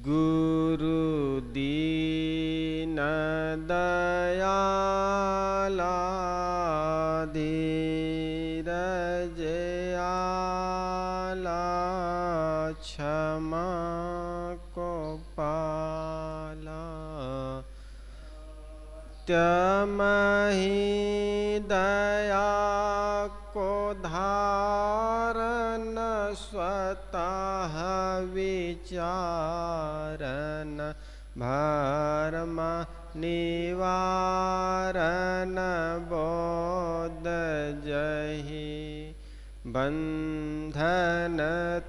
गुरु दीन दयाला धीरज आला क्षमा को पाला त्यमहि दया को धारन स्वतः विचारन भरम निवारन बोध जहि बंधन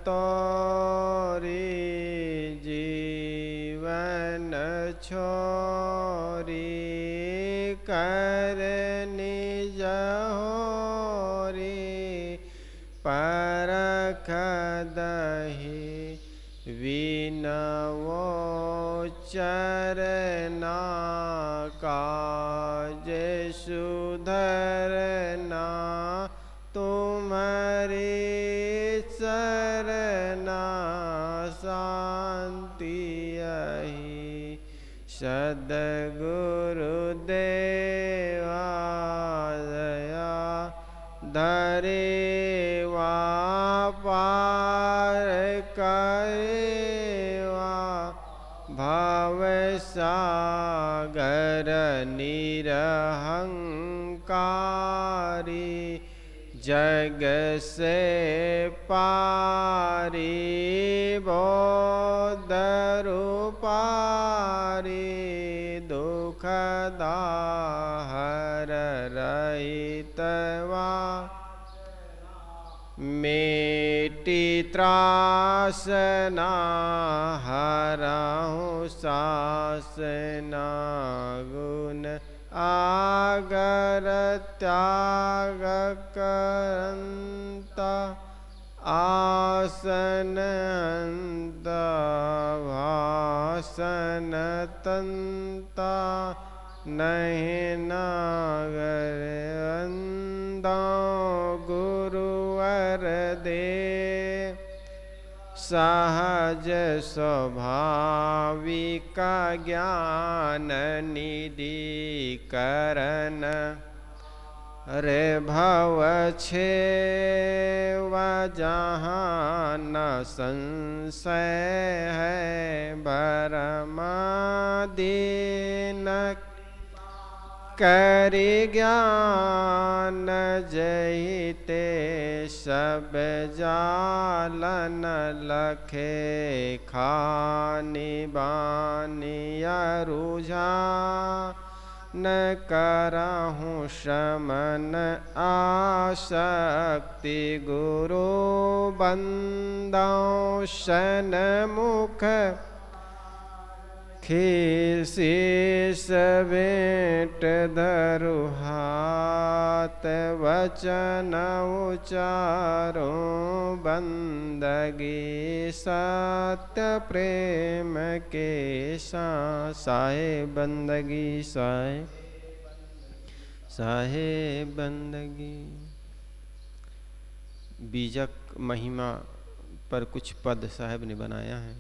तोरी जीवन छोरी कर निज होरी परख दहि विनवो चरना काज सुधरना तुम्हारी शरणा शांति यही सद्गुरुदेवा दया धरेवा पार करेवा भव सागर निरहंकारी जग से पारी बोध रूपारी दुख दाहर रहितवा मेटी त्रासना हरहु सासना गुण आगर त्याग करंता आसन अंत भासन तंता नहीं नागर अंदा गुरुवर दे सहज स्वाभाविक ज्ञान निधि करन रे भव छे जहाँ न संशय है भरमादीन करि ज्ञान जहिते सब जालन लखे खानी बानी रुझा न करहूँ शमन आसक्ति गुरु बंदौ शन मुख खीसीस भेंट धरु हाथ वचन उचारो बंदगी सत्य प्रेम के साहे बंदगी साहे बंदगी। बीजक महिमा पर कुछ पद साहब ने बनाया है।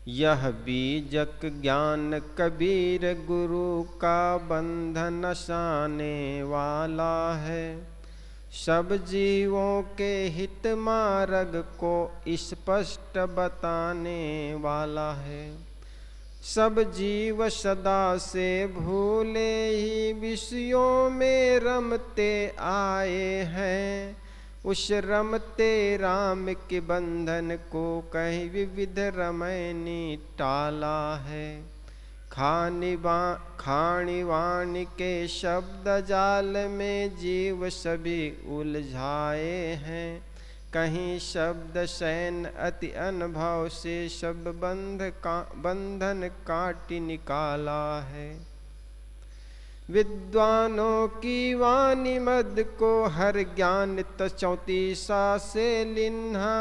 यह बीजक ज्ञान कबीर गुरु का बंधन साने वाला है, सब जीवों के हित मार्ग को स्पष्ट बताने वाला है। सब जीव सदा से भूले ही विषयों में रमते आए हैं, उस रमते राम के बंधन को कहीं विविध रमैनी टाला है। खानी वाणी के शब्द जाल में जीव सभी उलझाए हैं, कहीं शब्द सैन अति अनुभव से सब बंधन काटी निकाला है। विद्वानों की वाणी मद को हर ज्ञान 34 से लिन्हा,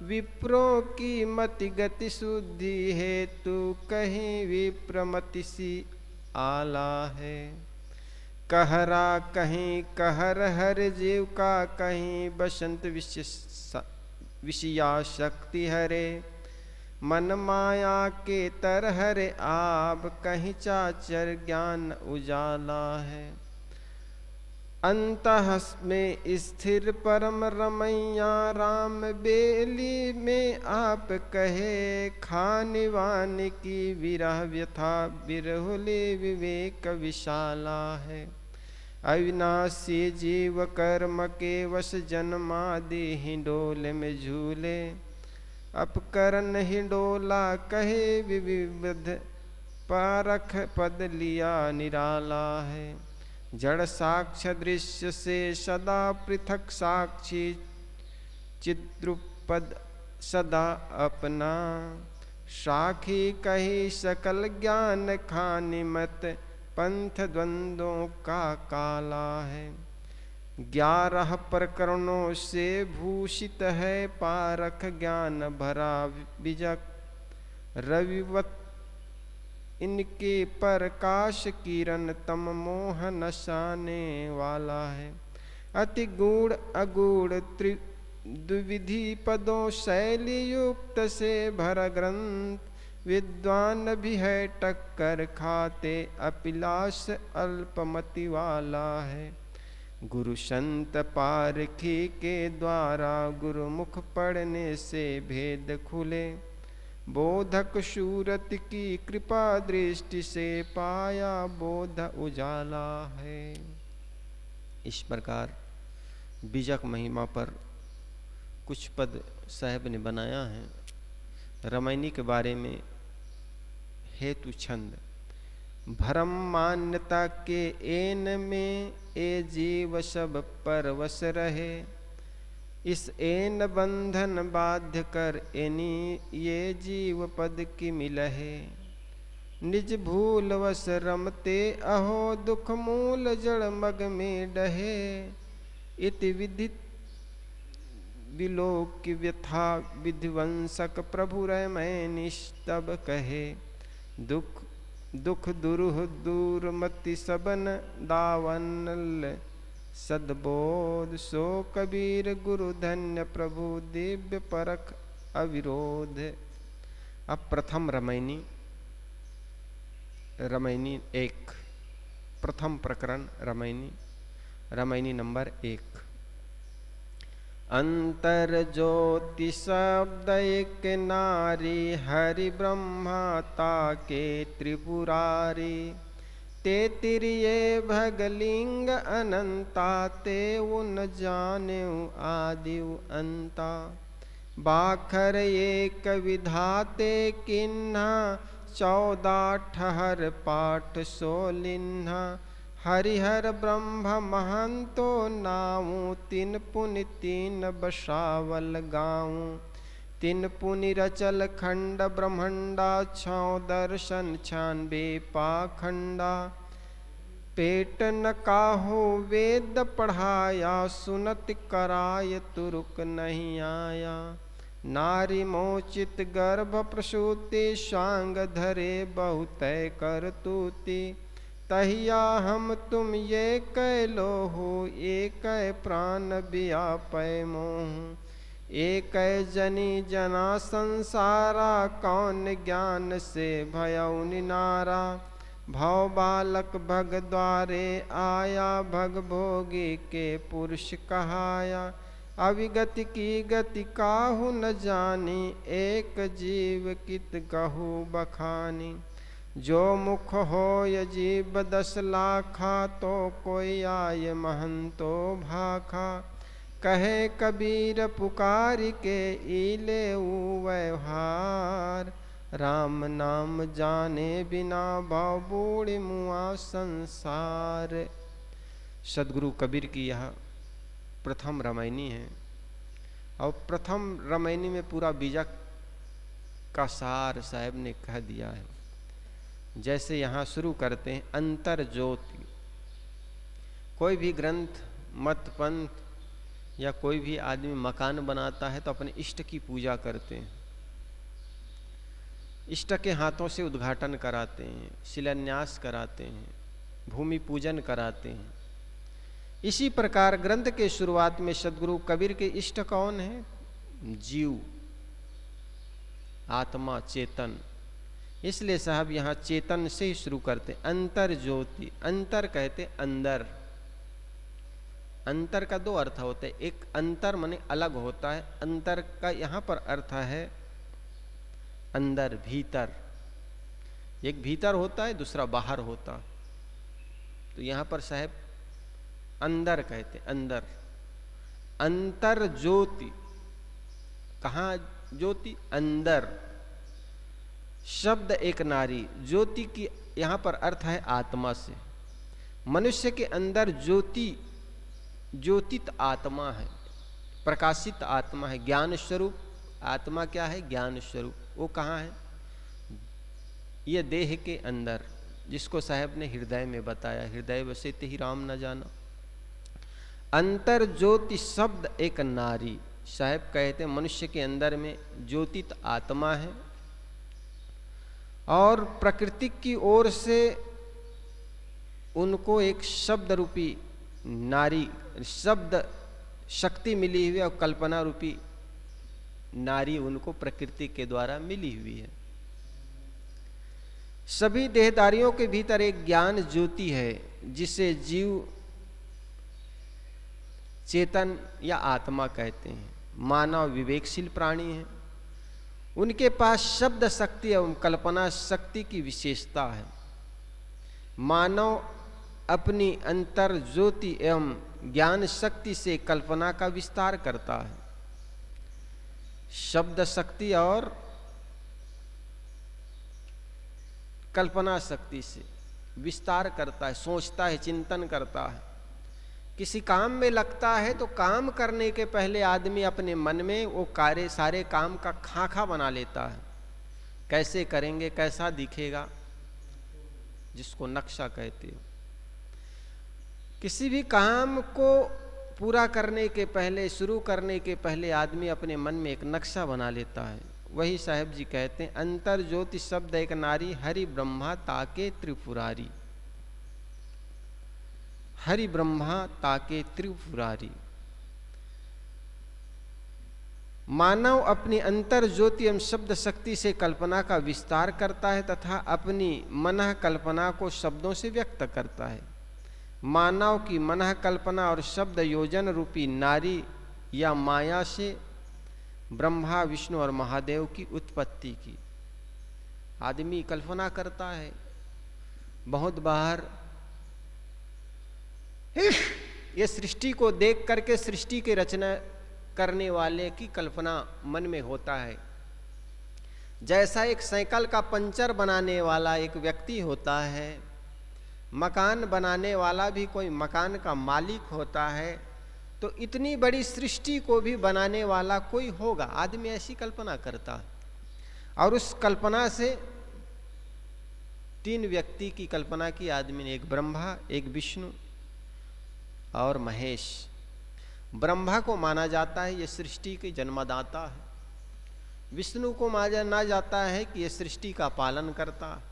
विप्रों की मति गति शुद्धि हेतु कहीं विप्रमति सी आला है। कहरा कहीं कहर हर जीव का, कहीं बसंत विषया शक्ति हरे। मन माया के तरहरे आप, कहीं चाचर ज्ञान उजाला है। अंतः में स्थिर परम रमैया, राम बेली में आप कहे। खानि वान की विरह व्यथा, बिरहुले विवेक विशाला है। अविनाशी जीव कर्म के वश, जन्मादि हिंडोले में झूले। अपकरण हिंडोला कहे विविध, पारख पद लिया निराला है। जड़ साक्ष्य दृश्य से सदा पृथक साक्षी, चिद्रुपद सदा अपना। साखी कही सकल ज्ञान खानि मत, पंथ द्वंद्वों का काला है। 11 प्रकरणों से भूषित है, पारख ज्ञान भरा बिजक। रविवत इनके प्रकाश किरण, तम मोह नशाने वाला है। अति गूढ़ अगूढ़ द्विविधि पदों, शैली युक्त से भर ग्रंथ। विद्वान भी है टक्कर खाते, अपिलास अल्पमति वाला है। गुरु संत पारखी के द्वारा, गुरुमुख पढ़ने से भेद खुले। बोधक सूरत की कृपा दृष्टि से, पाया बोध उजाला है। इस प्रकार बीजक महिमा पर कुछ पद साहब ने बनाया है। रामायणी के बारे में हेतु छंद। भरम मान्यता के एन में, ए जीव सब परवश रहे। इस एन बंधन बाध्य कर, एनी ये जीव पद की मिलहे। निज भूल वश रमते अहो, दुख मूल जड़ मग में डहे। इति विदित विलोक की व्यथा, विध्वंसक प्रभु रमय निस्तब कहे। दुख दुख दुरूह दूर मति सबन, दावनल सदबोध। सो कबीर गुरु धन्य प्रभु, दिव्य परख अविरोध। अब प्रथम रामायणी, रामायणी 1, प्रथम प्रकरण रामायणी, रामायणी नंबर 1। अंतर ज्योति शब्द एक नारी, हरि ब्रह्मा ताके त्रिपुरारी। ते तिरिये भगलिंग अनंता, ते उन जानेउ आदिउ अंता। बाखर एक विधाते किन्हा, 14 ठहर पाठ सोलिन्हा। हरिहर ब्रह्म महंतो नाऊं, तिन पुनि 3 बसावल गाऊं। 3 पुनि रचल खंड ब्रह्मंडा, 6 दर्शन 96 पाखंडा। पेट न काहो वेद पढ़ाया, सुनत कराय तुरुक नहीं आया। नारी मोचित गर्भ प्रसूति, सांग धरे बहुतय कर तूती। तहिया हम तुम ये कै लोहु, एक प्राण व्यापय मोह। एक जनी जना संसारा, कौन ज्ञान से भयउ निनारा। भव बालक भग द्वारे आया, भग भोगी के पुरुष कहाया। अविगति की गति काहू न जानी, एक जीव कित कहू बखानी। जो मुख होय जीव 10 लाखा, तो कोई आय महंतो भाखा। कहे कबीर पुकारी के, ईले व्यवहार। राम नाम जाने बिना, भाव बूढ़ मुआ संसार। सदगुरु कबीर की यह प्रथम रामायणी है। और प्रथम रामायणी में पूरा बीजक का सार साहब ने कह दिया है। जैसे यहाँ शुरू करते हैं, अंतर ज्योति। कोई भी ग्रंथ, मत, पंथ या कोई भी आदमी मकान बनाता है तो अपने इष्ट की पूजा करते हैं। इष्ट के हाथों से उद्घाटन कराते हैं, शिलान्यास कराते हैं, भूमि पूजन कराते हैं। इसी प्रकार ग्रंथ के शुरुआत में सदगुरु कबीर के इष्ट कौन है? जीव। आत्मा चेतन, इसलिए साहब यहाँ चेतन से ही शुरू करते। अंतर ज्योति, अंतर कहते अंदर। अंतर का दो अर्थ होते हैं, एक अंतर माने अलग होता है, अंतर का यहाँ पर अर्थ है अंदर, भीतर। एक भीतर होता है, दूसरा बाहर होता है। तो यहाँ पर साहब अंदर कहते, अंदर। अंतर ज्योति, कहाँ ज्योति? अंदर। शब्द एक नारी, ज्योति की यहाँ पर अर्थ है आत्मा से। मनुष्य के अंदर ज्योति, ज्योतित आत्मा है, प्रकाशित आत्मा है, ज्ञान स्वरूप आत्मा। क्या है? ज्ञान स्वरूप। वो कहाँ है? ये देह के अंदर, जिसको साहब ने हृदय में बताया, हृदय वसेते ही राम न जाना। अंतर ज्योति शब्द एक नारी, साहब कहते हैं मनुष्य के अंदर में ज्योतित आत्मा है और प्रकृति की ओर से उनको एक शब्द रूपी नारी, शब्द शक्ति मिली हुई है और कल्पना रूपी नारी उनको प्रकृति के द्वारा मिली हुई है। सभी देहधारियों के भीतर एक ज्ञान ज्योति है, जिसे जीव चेतन या आत्मा कहते हैं। मानव विवेकशील प्राणी है, उनके पास शब्द शक्ति एवं कल्पना शक्ति की विशेषता है। मानव अपनी अंतर ज्योति एवं ज्ञान शक्ति से कल्पना का विस्तार करता है। शब्द शक्ति और कल्पना शक्ति से विस्तार करता है, सोचता है, चिंतन करता है। किसी काम में लगता है तो काम करने के पहले आदमी अपने मन में वो कार्य, सारे काम का खाका बना लेता है। कैसे करेंगे, कैसा दिखेगा, जिसको नक्शा कहते हो। किसी भी काम को पूरा करने के पहले, शुरू करने के पहले आदमी अपने मन में एक नक्शा बना लेता है। वही साहेब जी कहते हैं अंतर ज्योति शब्द एक नारी, हरि ब्रह्मा ताके त्रिपुरारी। हरि ब्रह्मा ताके त्रिपुरारी। मानव अपनी अंतर ज्योति एवं शब्द शक्ति से कल्पना का विस्तार करता है तथा अपनी मनः कल्पना को शब्दों से व्यक्त करता है। मानव की मनः कल्पना और शब्द योजन रूपी नारी या माया से ब्रह्मा, विष्णु और महादेव की उत्पत्ति की। आदमी कल्पना करता है, बहुत बार ये सृष्टि को देख करके सृष्टि की रचना करने वाले की कल्पना मन में होता है। जैसा एक साइकिल का पंचर बनाने वाला एक व्यक्ति होता है, मकान बनाने वाला भी कोई मकान का मालिक होता है, तो इतनी बड़ी सृष्टि को भी बनाने वाला कोई होगा। आदमी ऐसी कल्पना करता है और उस कल्पना से तीन व्यक्ति की कल्पना की आदमी ने, एक ब्रह्मा, एक विष्णु और महेश। ब्रह्मा को माना जाता है ये सृष्टि के जन्मदाता है, विष्णु को माना जाता है कि ये सृष्टि का पालन करता है,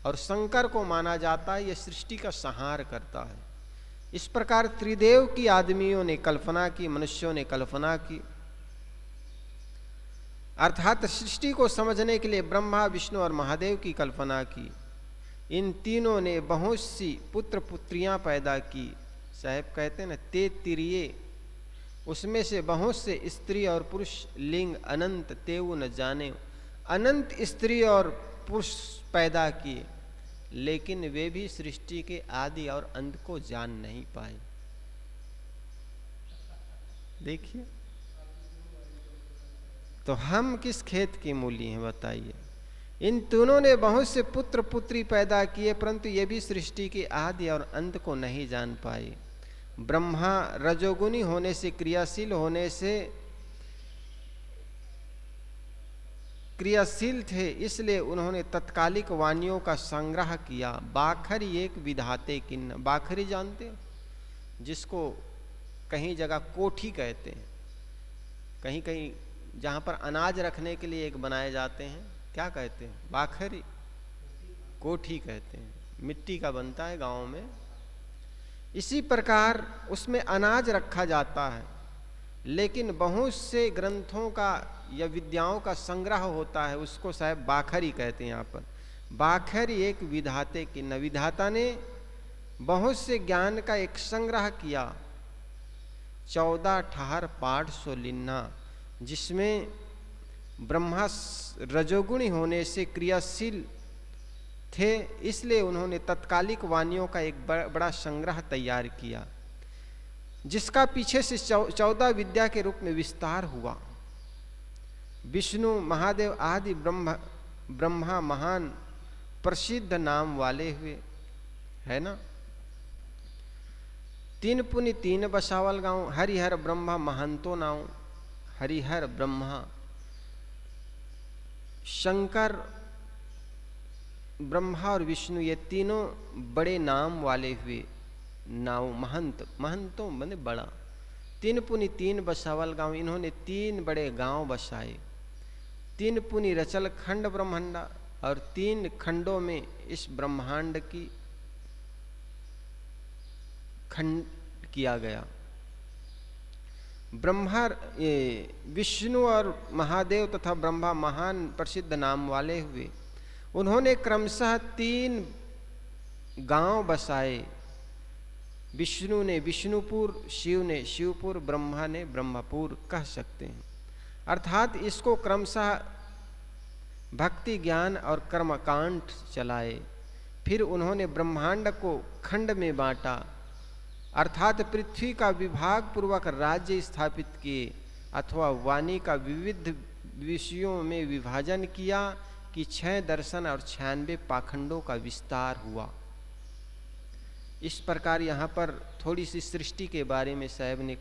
और शंकर को माना जाता है ये सृष्टि का संहार करता है। इस प्रकार त्रिदेव की आदमियों ने कल्पना की, मनुष्यों ने कल्पना की। अर्थात सृष्टि को समझने के लिए ब्रह्मा, विष्णु और महादेव की कल्पना की। इन तीनों ने बहुत सी पुत्र पुत्रियां पैदा की। साहब कहते हैं ना, ते तिरिये, उसमें से बहुत से स्त्री और पुरुष लिंग अनंत तेऊ न जाने। अनंत स्त्री और पुरुष पैदा किए, लेकिन वे भी सृष्टि के आदि और अंत को जान नहीं पाए। देखिए, तो हम किस खेत की मूली हैं बताइए। इन तीनों ने बहुत से पुत्र पुत्री पैदा किए, परंतु ये भी सृष्टि के आदि और अंत को नहीं जान पाए। ब्रह्मा रजोगुनी होने से, क्रियाशील होने से क्रियाशील थे, इसलिए उन्होंने तत्कालिक वाणियों का संग्रह किया। बाखरी एक विधाते किन्न, बाखरी जानते हो, जिसको कहीं जगह कोठी कहते हैं, कहीं कहीं जहाँ पर अनाज रखने के लिए एक बनाए जाते हैं, क्या कहते हैं? बाखरी, कोठी कहते हैं। मिट्टी का बनता है गाँव में। इसी प्रकार उसमें अनाज रखा जाता है, लेकिन बहुत से ग्रंथों का या विद्याओं का संग्रह होता है, उसको साहब बाखरी कहते हैं। यहाँ पर बाखरी एक विधाते की न, विधाता ने बहुत से ज्ञान का एक संग्रह किया, 14 ठहर पाठ सो लिन्ना, जिसमें ब्रह्मा रजोगुणी होने से क्रियाशील थे, इसलिए उन्होंने तत्कालिक वाणियों का एक बड़ा संग्रह तैयार किया, जिसका पीछे से 14 विद्या के रूप में विस्तार हुआ। विष्णु, महादेव आदि ब्रह्मा महान प्रसिद्ध नाम वाले हुए, है ना। 3 पुनि 3 बसावल गाँव, हरिहर ब्रह्मा महंतो नाव। हरिहर, ब्रह्मा, शंकर, ब्रह्मा और विष्णु, ये तीनों बड़े नाम वाले हुए नाव। महंत, महंतों माने बड़ा। 3 पुनि 3 बसावल गांव, इन्होंने 3 बड़े गांव बसाए। 3 पुनि रचल खंड ब्रह्मांडा, और 3 खंडों में इस ब्रह्मांड की खंड किया गया। ब्रह्मा, विष्णु और महादेव तथा ब्रह्मा महान प्रसिद्ध नाम वाले हुए। उन्होंने क्रमशः 3 गांव बसाए। विष्णु ने विष्णुपुर, शिव ने शिवपुर, ब्रह्मा ने ब्रह्मपुर कह सकते हैं। अर्थात इसको क्रमशः भक्ति, ज्ञान और कर्मकांड चलाए। फिर उन्होंने ब्रह्मांड को खंड में बांटा, अर्थात पृथ्वी का विभाग पूर्वक राज्य स्थापित किए, अथवा वाणी का विविध विषयों में विभाजन किया कि 6 दर्शन और 96 पाखंडों का विस्तार हुआ। इस प्रकार यहाँ पर थोड़ी सी सृष्टि के बारे में साहब ने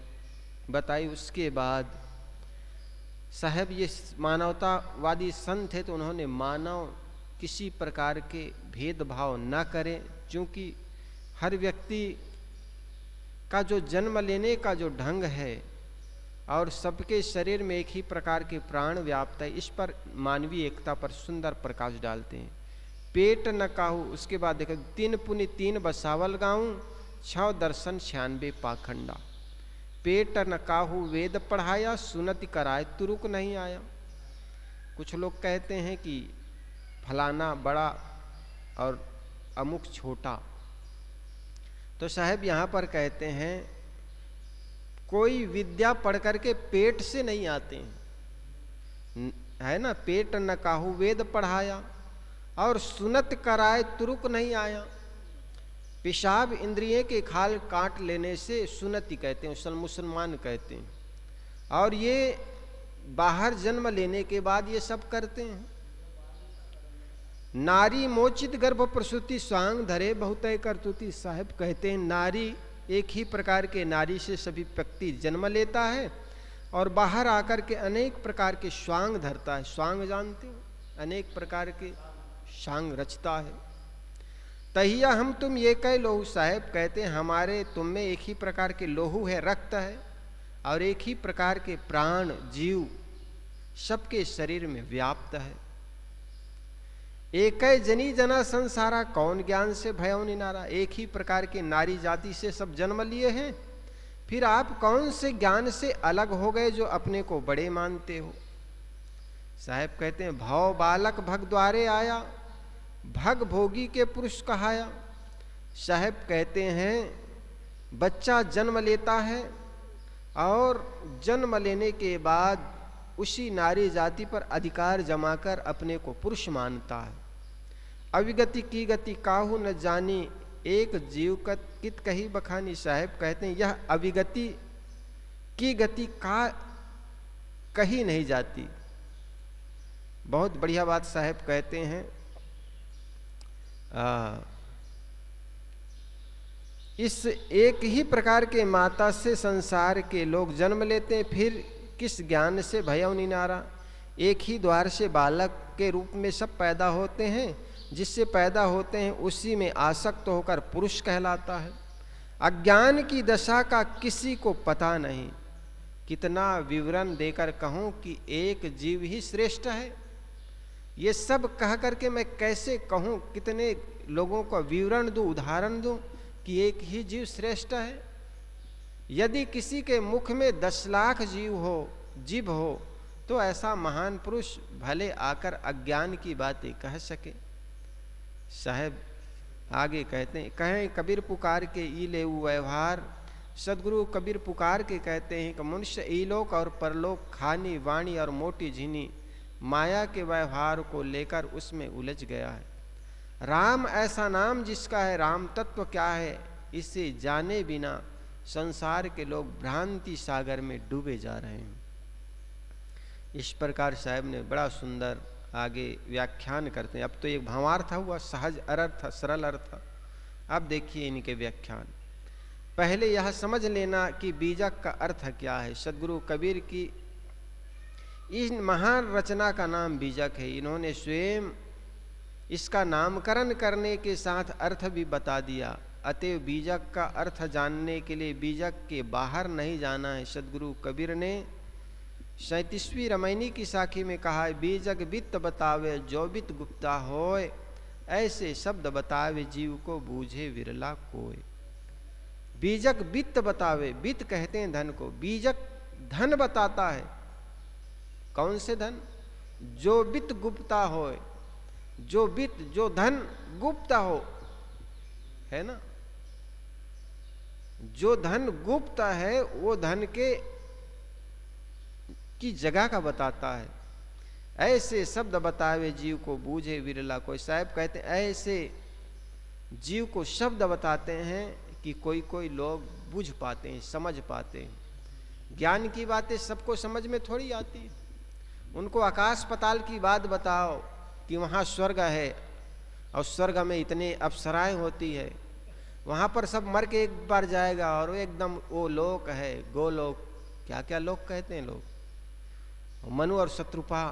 बताई। उसके बाद साहब ये मानवतावादी संत है, तो उन्होंने मानव किसी प्रकार के भेदभाव न करें, क्योंकि हर व्यक्ति का जो जन्म लेने का जो ढंग है और सबके शरीर में एक ही प्रकार के प्राण व्याप्त है, इस पर मानवीय एकता पर सुंदर प्रकाश डालते हैं। पेट न काहू, उसके बाद देखो 3 पुनि 3 बसावल गाँव, 6 दर्शन 96 पाखंडा। पेट न काहू वेद पढ़ाया, सुनति कराए तुरुक नहीं आया। कुछ लोग कहते हैं कि फलाना बड़ा और अमुक छोटा, तो साहब यहाँ पर कहते हैं कोई विद्या पढ़ करके पेट से नहीं आते हैं, है ना। पेट न काहू वेद पढ़ाया, और सुनत कराए तुरुक नहीं आया। पेशाब इंद्रिय के खाल काट लेने से सुनति कहते हैं, मुसलमान कहते हैं। और ये बाहर जन्म लेने के बाद ये सब करते हैं। नारी मोचित गर्भ प्रसूति स्वांग धरे बहुतय करतुति। साहब कहते हैं नारी, एक ही प्रकार के नारी से सभी व्यक्ति जन्म लेता है और बाहर आकर के अनेक प्रकार के स्वांग धरता है। स्वांग जानते हो, अनेक प्रकार के सांग रचता है। तहिया हम तुम ये कह लोहू। साहब कहते हैं हमारे तुम में एक ही प्रकार के लोहू है, रक्त है, और एक ही प्रकार के प्राण जीव सबके शरीर में व्याप्त है। एक जनी जना संसारा, कौन ज्ञान से भयौ निनारा। एक ही प्रकार के नारी जाति से सब जन्म लिए हैं, फिर आप कौन से ज्ञान से अलग हो गए जो अपने को बड़े मानते हो। साहब कहते हैं भव बालक भग द्वारे आया, भग भोगी के पुरुष कहाया। साहब कहते हैं बच्चा जन्म लेता है और जन्म लेने के बाद उसी नारी जाति पर अधिकार जमाकर अपने को पुरुष मानता है। अविगति की गति काहू न जानी, एक जीव कित कही बखानी। साहब कहते हैं यह अविगति की गति का कही नहीं जाती। बहुत बढ़िया बात साहब कहते हैं। इस एक ही प्रकार के माता से संसार के लोग जन्म लेते हैं, फिर किस ज्ञान से भयौ निनारा। एक ही द्वार से बालक के रूप में सब पैदा होते हैं, जिससे पैदा होते हैं उसी में आसक्त होकर पुरुष कहलाता है। अज्ञान की दशा का किसी को पता नहीं, कितना विवरण देकर कहूँ कि एक जीव ही श्रेष्ठ है। ये सब कह करके मैं कैसे कहूँ, कितने लोगों का विवरण दूँ, उदाहरण दूँ कि एक ही जीव श्रेष्ठ है। यदि किसी के मुख में 10 लाख जीभ हो तो ऐसा महान पुरुष भले आकर अज्ञान की बातें कह सके। साहब आगे कहते हैं, कहें कबीर पुकार के ई ले व्यवहार। सदगुरु कबीर पुकार के कहते हैं कि मनुष्य इलोक और परलोक, खानी वाणी और मोटी झीनी माया के व्यवहार को लेकर उसमें उलझ गया है। राम ऐसा नाम जिसका है, राम तत्व क्या है इसे जाने बिना संसार के लोग भ्रांति सागर में डूबे जा रहे हैं। इस प्रकार साहब ने बड़ा सुंदर आगे व्याख्यान करते हैं। अब तो एक भावार्थ हुआ, सहज अर्थ, सरल अर्थ। अब देखिए इनके व्याख्यान। पहले यह समझ लेना कि बीजक का अर्थ क्या है। सदगुरु कबीर की इस महान रचना का नाम बीजक है। इन्होंने स्वयं इसका नामकरण करने के साथ अर्थ भी बता दिया। अतएव बीजक का अर्थ जानने के लिए बीजक के बाहर नहीं जाना है। सदगुरु कबीर ने 37वीं रामायणी की साखी में कहा है, बीजक बित्त बतावे जो बित गुप्ता होय, ऐसे शब्द बतावे जीव को बूझे विरला कोय। बीजक बित्त बतावे, बित्त कहते हैं धन को, बीजक धन बताता है। कौन से धन? जो बित्त गुप्ता होय, जो बित्त जो धन गुप्त हो, है ना, जो धन गुप्त है वो धन के की जगह का बताता है। ऐसे शब्द बतावे जीव को बूझे विरला कोई। साहब कहते हैं ऐसे जीव को शब्द बताते हैं कि कोई कोई लोग बुझ पाते हैं, समझ पाते हैं। ज्ञान की बातें सबको समझ में थोड़ी आती है। उनको आकाश पताल की बात बताओ कि वहाँ स्वर्ग है और स्वर्ग में इतने अप्सराएं होती है, वहाँ पर सब मर के एक बार जाएगा और एकदम वो लोक है, गोलोक, क्या क्या लोक कहते हैं लोग। मनु और शत्रुपा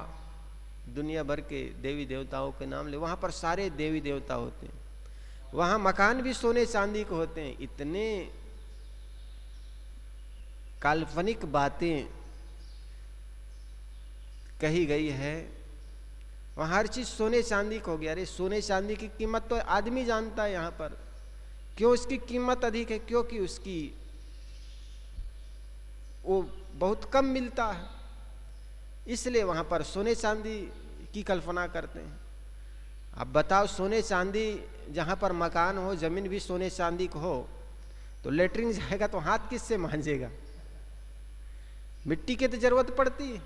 दुनिया भर के देवी देवताओं के नाम ले, वहाँ पर सारे देवी देवता होते हैं। वहाँ मकान भी सोने चांदी के होते हैं। इतने काल्पनिक बातें कही गई है। वहाँ हर चीज सोने चांदी को हो गया। अरे सोने चांदी की कीमत तो आदमी जानता है यहाँ पर। क्यों उसकी कीमत अधिक है? क्योंकि उसकी वो बहुत कम मिलता है, इसलिए वहाँ पर सोने चांदी की कल्पना करते हैं। अब बताओ, सोने चांदी जहाँ पर मकान हो, जमीन भी सोने चांदी को हो, तो लेटरिन जाएगा तो हाथ किससे मांजेगा? मिट्टी की तो जरूरत पड़ती है।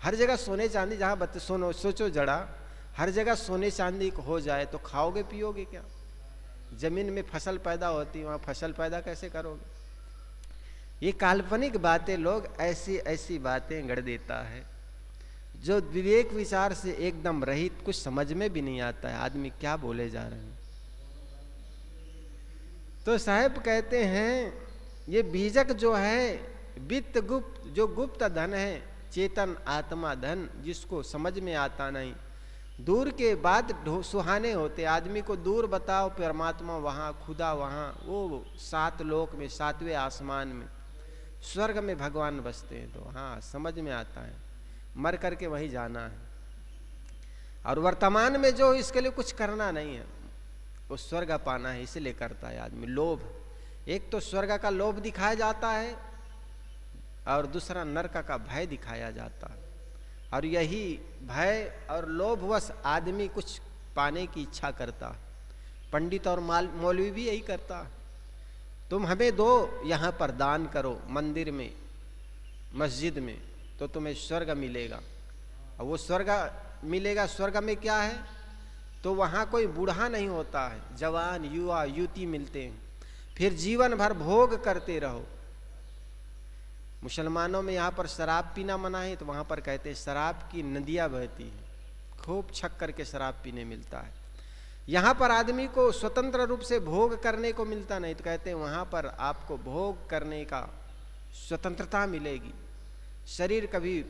हर जगह सोने चांदी, जहाँ सोचो जड़ा, हर जगह सोने चांदी को हो जाए तो खाओगे पियोगे क्या? जमीन में फसल पैदा होती है, वहाँ फसल पैदा कैसे करोगे? ये काल्पनिक बातें लोग ऐसी ऐसी बातें गढ़ देता है जो विवेक विचार से एकदम रहित, कुछ समझ में भी नहीं आता है आदमी क्या बोले जा रहे हैं। तो साहब कहते हैं ये बीजक जो है वित्त गुप्त, जो गुप्त धन है, चेतन आत्मा धन, जिसको समझ में आता नहीं, दूर के बाद सुहाने होते। आदमी को दूर बताओ परमात्मा वहाँ, खुदा वहाँ, वो 7 लोक में, 7वें आसमान में, स्वर्ग में भगवान बसते हैं, तो हाँ समझ में आता है, मर करके वहीं जाना है। और वर्तमान में जो इसके लिए कुछ करना नहीं है, वो स्वर्ग पाना है, इसलिए करता है आदमी। लोभ, एक तो स्वर्ग का लोभ दिखाया जाता है और दूसरा नरक का भय दिखाया जाता है। और यही भय और लोभवश आदमी कुछ पाने की इच्छा करता है। पंडित और मौलवी भी यही करता है। तुम हमें दो, यहाँ पर दान करो मंदिर में, मस्जिद में, तो तुम्हें स्वर्ग मिलेगा। और वो स्वर्ग मिलेगा, स्वर्ग में क्या है? तो वहाँ कोई बूढ़ा नहीं होता है, जवान युवा युवती मिलते हैं, फिर जीवन भर भोग करते रहो। मुसलमानों में यहाँ पर शराब पीना मना है, तो वहाँ पर कहते हैं शराब की नदियाँ बहती हैं, खूब छक करके शराब पीने मिलता है। यहाँ पर आदमी को स्वतंत्र रूप से भोग करने को मिलता नहीं, तो कहते हैं वहाँ पर आपको भोग करने का स्वतंत्रता मिलेगी। शरीर कभी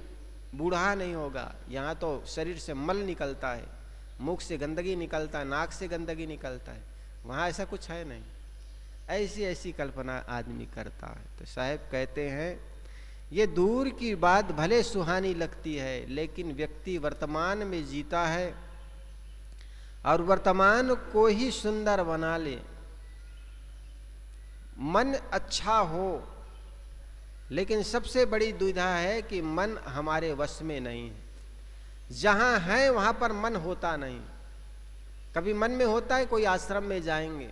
बूढ़ा नहीं होगा। यहाँ तो शरीर से मल निकलता है, मुख से गंदगी निकलता है, नाक से गंदगी निकलता है, वहाँ ऐसा कुछ है नहीं। ऐसी ऐसी कल्पना आदमी करता है। तो साहब कहते हैं ये दूर की बात भले सुहानी लगती है, लेकिन व्यक्ति वर्तमान में जीता है और वर्तमान को ही सुंदर बना ले। मन अच्छा हो लेकिन सबसे बड़ी दुविधा है कि मन हमारे वश में नहीं है। जहां है वहां पर मन होता नहीं। कभी मन में होता है कोई आश्रम में जाएंगे,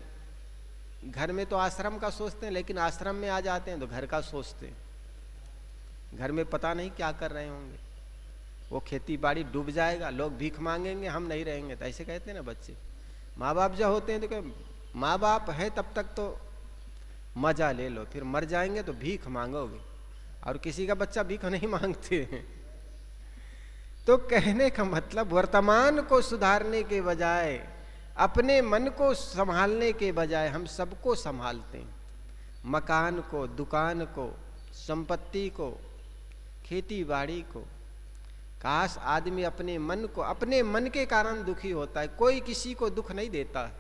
घर में तो आश्रम का सोचते हैं, लेकिन आश्रम में आ जाते हैं तो घर का सोचते हैं। घर में पता नहीं क्या कर रहे होंगे, वो खेती बाड़ी डूब जाएगा, लोग भीख मांगेंगे, हम नहीं रहेंगे। तो ऐसे कहते हैं ना बच्चे। माँ बाप जब होते हैं तो क्या, माँ बाप है तब तक तो मजा ले लो, फिर मर जाएंगे तो भीख मांगोगे। और किसी का बच्चा भीख नहीं मांगते हैं। तो कहने का मतलब वर्तमान को सुधारने के बजाय, अपने मन को संभालने के बजाय हम सबको संभालते हैं। मकान को, दुकान को, संपत्ति को, खेती बाड़ी को। काश आदमी अपने मन को, अपने मन के कारण दुखी होता है। कोई किसी को दुख नहीं देता।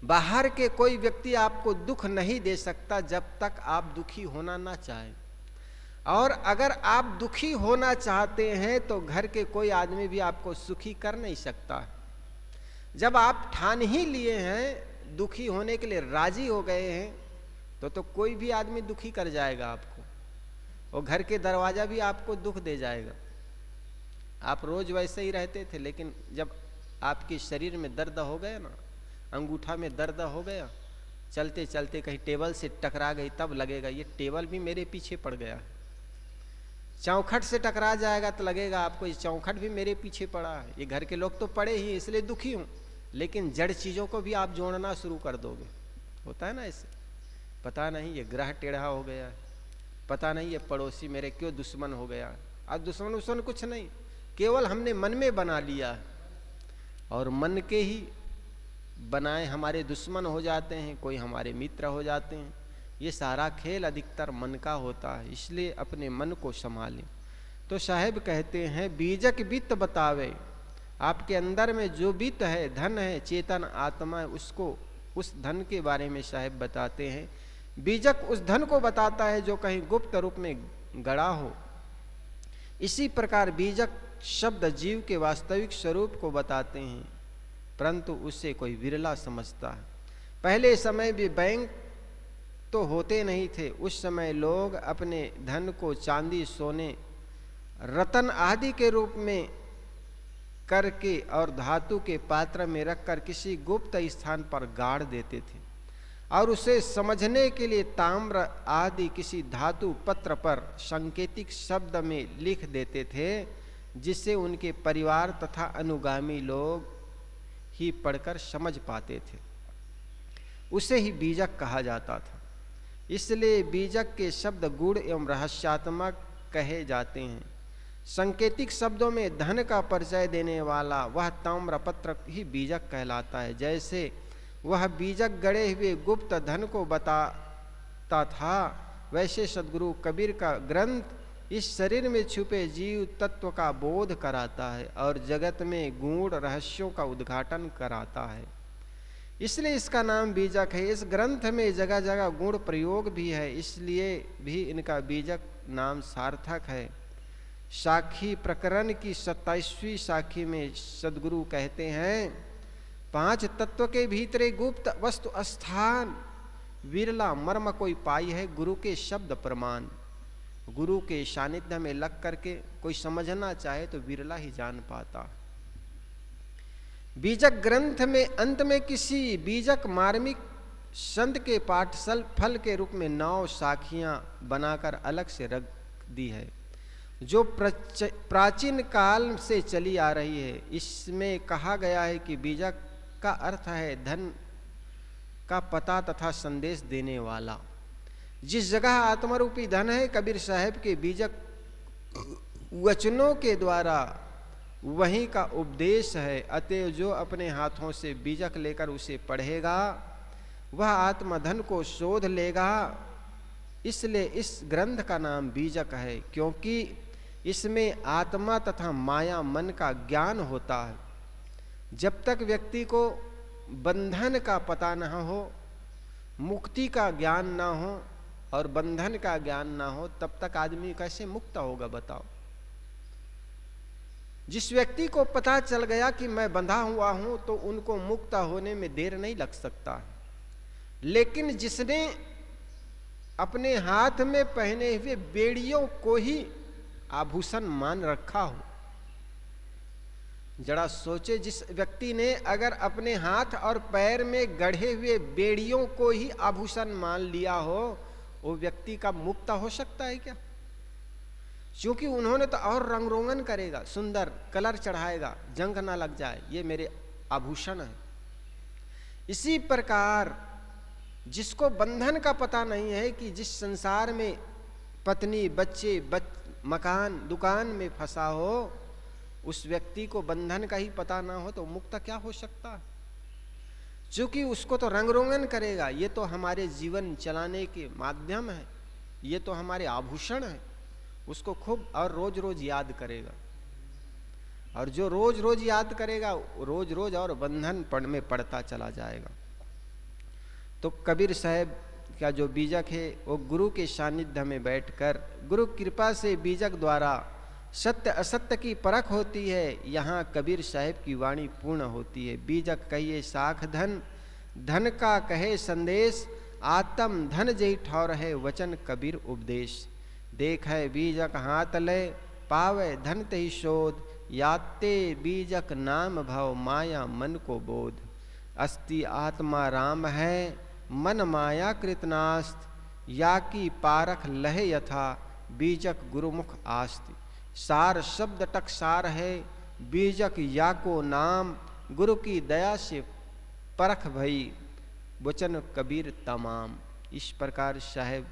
बाहर के कोई व्यक्ति आपको दुख नहीं दे सकता जब तक आप दुखी होना ना चाहें। और अगर आप दुखी होना चाहते हैं तो घर के कोई आदमी भी आपको सुखी कर नहीं सकता। जब आप ठान ही लिए हैं, दुखी होने के लिए राजी हो गए हैं, तो कोई भी आदमी दुखी कर जाएगा आपको, और घर के दरवाजा भी आपको दुख दे जाएगा। आप रोज वैसे ही रहते थे, लेकिन जब आपके शरीर में दर्द हो गया ना, अंगूठा में दर्द हो गया, चलते चलते कहीं टेबल से टकरा गई, तब लगेगा ये टेबल भी मेरे पीछे पड़ गया। चौखट से टकरा जाएगा तो लगेगा आपको ये चौखट भी मेरे पीछे पड़ा है। ये घर के लोग तो पड़े ही इसलिए दुखी हूं, लेकिन जड़ चीजों को भी आप जोड़ना शुरू कर दोगे। होता है ना ऐसे। पता नहीं ये ग्रह टेढ़ा हो गया है, पता नहीं ये पड़ोसी मेरे क्यों दुश्मन हो गया। अब दुश्मन उश्मन कुछ नहीं, केवल हमने मन में बना लिया है, और मन के ही बनाए हमारे दुश्मन हो जाते हैं, कोई हमारे मित्र हो जाते हैं। ये सारा खेल अधिकतर मन का होता है, इसलिए अपने मन को संभालें। तो साहेब कहते हैं बीजक वित्त बतावे, आपके अंदर में जो वित्त है, धन है, चेतन आत्मा है, उसको, उस धन के बारे में साहेब बताते हैं। बीजक उस धन को बताता है जो कहीं गुप्त रूप में गड़ा हो। इसी प्रकार बीजक शब्द जीव के वास्तविक स्वरूप को बताते हैं, परंतु उससे कोई विरला समझता है। पहले समय भी बैंक तो होते नहीं थे। उस समय लोग अपने धन को चांदी, सोने, रतन आदि के रूप में करके और धातु के पात्र में रखकर किसी गुप्त स्थान पर गाड़ देते थे, और उसे समझने के लिए ताम्र आदि किसी धातु पत्र पर सांकेतिक शब्द में लिख देते थे, जिससे उनके परिवार तथा अनुगामी लोग ही पढ़कर समझ पाते थे। उसे ही बीजक कहा जाता था। इसलिए बीजक के शब्द गूढ़ एवं रहस्यात्मक कहे जाते हैं। सांकेतिक शब्दों में धन का परिचय देने वाला वह ताम्रपत्र ही बीजक कहलाता है। जैसे वह बीजक गड़े हुए गुप्त धन को बताता था, वैसे सद्गुरु कबीर का ग्रंथ इस शरीर में छुपे जीव तत्व का बोध कराता है और जगत में गूढ़ रहस्यों का उद्घाटन कराता है। इसलिए इसका नाम बीजक है। इस ग्रंथ में जगह जगह गुण प्रयोग भी है, इसलिए भी इनका बीजक नाम सार्थक है। साखी प्रकरण की 27वीं साखी में सद्गुरु कहते हैं, 5 तत्व के भीतरे गुप्त वस्तु स्थान विरला मर्म कोई पाई है गुरु के शब्द प्रमाण। गुरु के सानिध्य में लग करके कोई समझना चाहे तो विरला ही जान पाता। बीजक ग्रंथ में अंत में किसी बीजक मार्मिक संत के पाठसल फल के रूप में 9 साखियां बनाकर अलग से रख दी है, जो प्राचीन काल से चली आ रही है। इसमें कहा गया है कि बीजक का अर्थ है धन का पता तथा संदेश देने वाला। जिस जगह आत्मरूपी धन है, कबीर साहब के बीजक वचनों के द्वारा वहीं का उपदेश है। अतएव जो अपने हाथों से बीजक लेकर उसे पढ़ेगा वह आत्मधन को शोध लेगा। इसलिए इस ग्रंथ का नाम बीजक है, क्योंकि इसमें आत्मा तथा माया मन का ज्ञान होता है। जब तक व्यक्ति को बंधन का पता न हो, मुक्ति का ज्ञान न हो और बंधन का ज्ञान ना हो, तब तक आदमी कैसे मुक्त होगा बताओ। जिस व्यक्ति को पता चल गया कि मैं बंधा हुआ हूं, तो उनको मुक्त होने में देर नहीं लग सकता। लेकिन जिसने अपने हाथ में पहने हुए बेड़ियों को ही आभूषण मान रखा हो। जरा सोचे, जिस व्यक्ति ने अगर अपने हाथ और पैर में गढ़े हुए बेड़ियों को ही आभूषण मान लिया हो, वो व्यक्ति का मुक्त हो सकता है क्या? क्योंकि उन्होंने तो और रंग रोगन करेगा, सुंदर कलर चढ़ाएगा, जंग ना लग जाए, ये मेरे आभूषण है। इसी प्रकार जिसको बंधन का पता नहीं है कि जिस संसार में पत्नी, बच्चे, मकान, दुकान में फंसा हो, उस व्यक्ति को बंधन का ही पता ना हो तो मुक्त क्या हो सकता है? क्योंकि उसको तो रंग रोगन करेगा, ये तो हमारे जीवन चलाने के माध्यम है, ये तो हमारे आभूषण है, उसको खूब और रोज रोज याद करेगा। और जो रोज रोज याद करेगा, रोज रोज और बंधन में पड़ता चला जाएगा। तो कबीर साहब का जो बीजक है वो गुरु के सानिध्य में बैठकर गुरु कृपा से बीजक द्वारा सत्य असत्य की परख होती है। यहाँ कबीर साहब की वाणी पूर्ण होती है। बीजक कहिए साख धन, धन का कहे संदेश, आत्म धन जय ठौर है वचन कबीर उपदेश। देख है बीजक हाथ ले, पावे धन तही शोध, याते बीजक नाम भव माया मन को बोध। अस्ति आत्मा राम है, मन माया कृतनास्त, या की पारख लहे यथा, बीजक गुरुमुख आस्ति। सार शब्द टकसार है, बीजक या को नाम, गुरु की दया से परख भई, वचन कबीर तमाम। इस प्रकार साहेब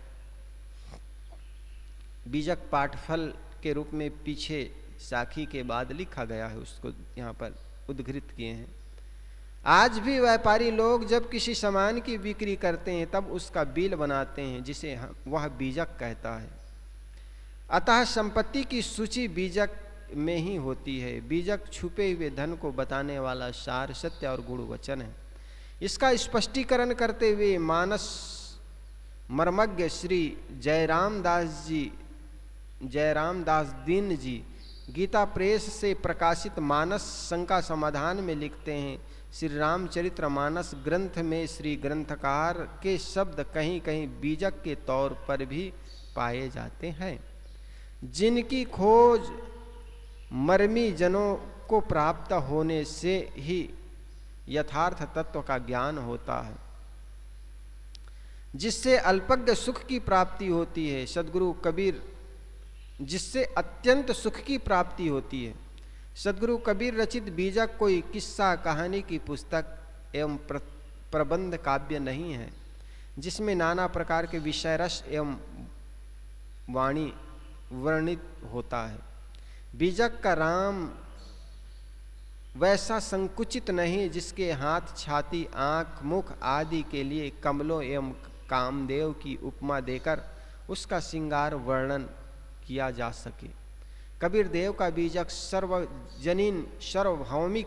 बीजक पाठफल के रूप में पीछे साखी के बाद लिखा गया है, उसको यहाँ पर उद्धृत किए हैं। आज भी व्यापारी लोग जब किसी सामान की बिक्री करते हैं तब उसका बिल बनाते हैं, जिसे वह बीजक कहता है। अतः संपत्ति की सूची बीजक में ही होती है। बीजक छुपे हुए धन को बताने वाला सार, सत्य और गुण वचन है। इसका स्पष्टीकरण करते हुए मानस मर्मज्ञ श्री जयराम दास दीन जी गीता प्रेस से प्रकाशित मानस शंका समाधान में लिखते हैं, श्री रामचरित्र मानस ग्रंथ में श्री ग्रंथकार के शब्द कहीं कहीं बीजक के तौर पर भी पाए जाते हैं, जिनकी खोज मर्मी जनों को प्राप्त होने से ही यथार्थ तत्व का ज्ञान होता है, जिससे अल्पज्ञ सुख की प्राप्ति होती है। सद्गुरु कबीर जिससे अत्यंत सुख की प्राप्ति होती है। सद्गुरु कबीर रचित बीजक कोई किस्सा कहानी की पुस्तक एवं प्रबंध काव्य नहीं है, जिसमें नाना प्रकार के विषय रस एवं वाणी वर्णित होता है। बीजक का राम वैसा संकुचित नहीं जिसके हाथ, छाती, आंख, मुख आदि के लिए कमलों एवं कामदेव की उपमा देकर उसका श्रृंगार वर्णन किया जा सके। कबीर देव का बीजक सर्वजनीन सार्वभौमिक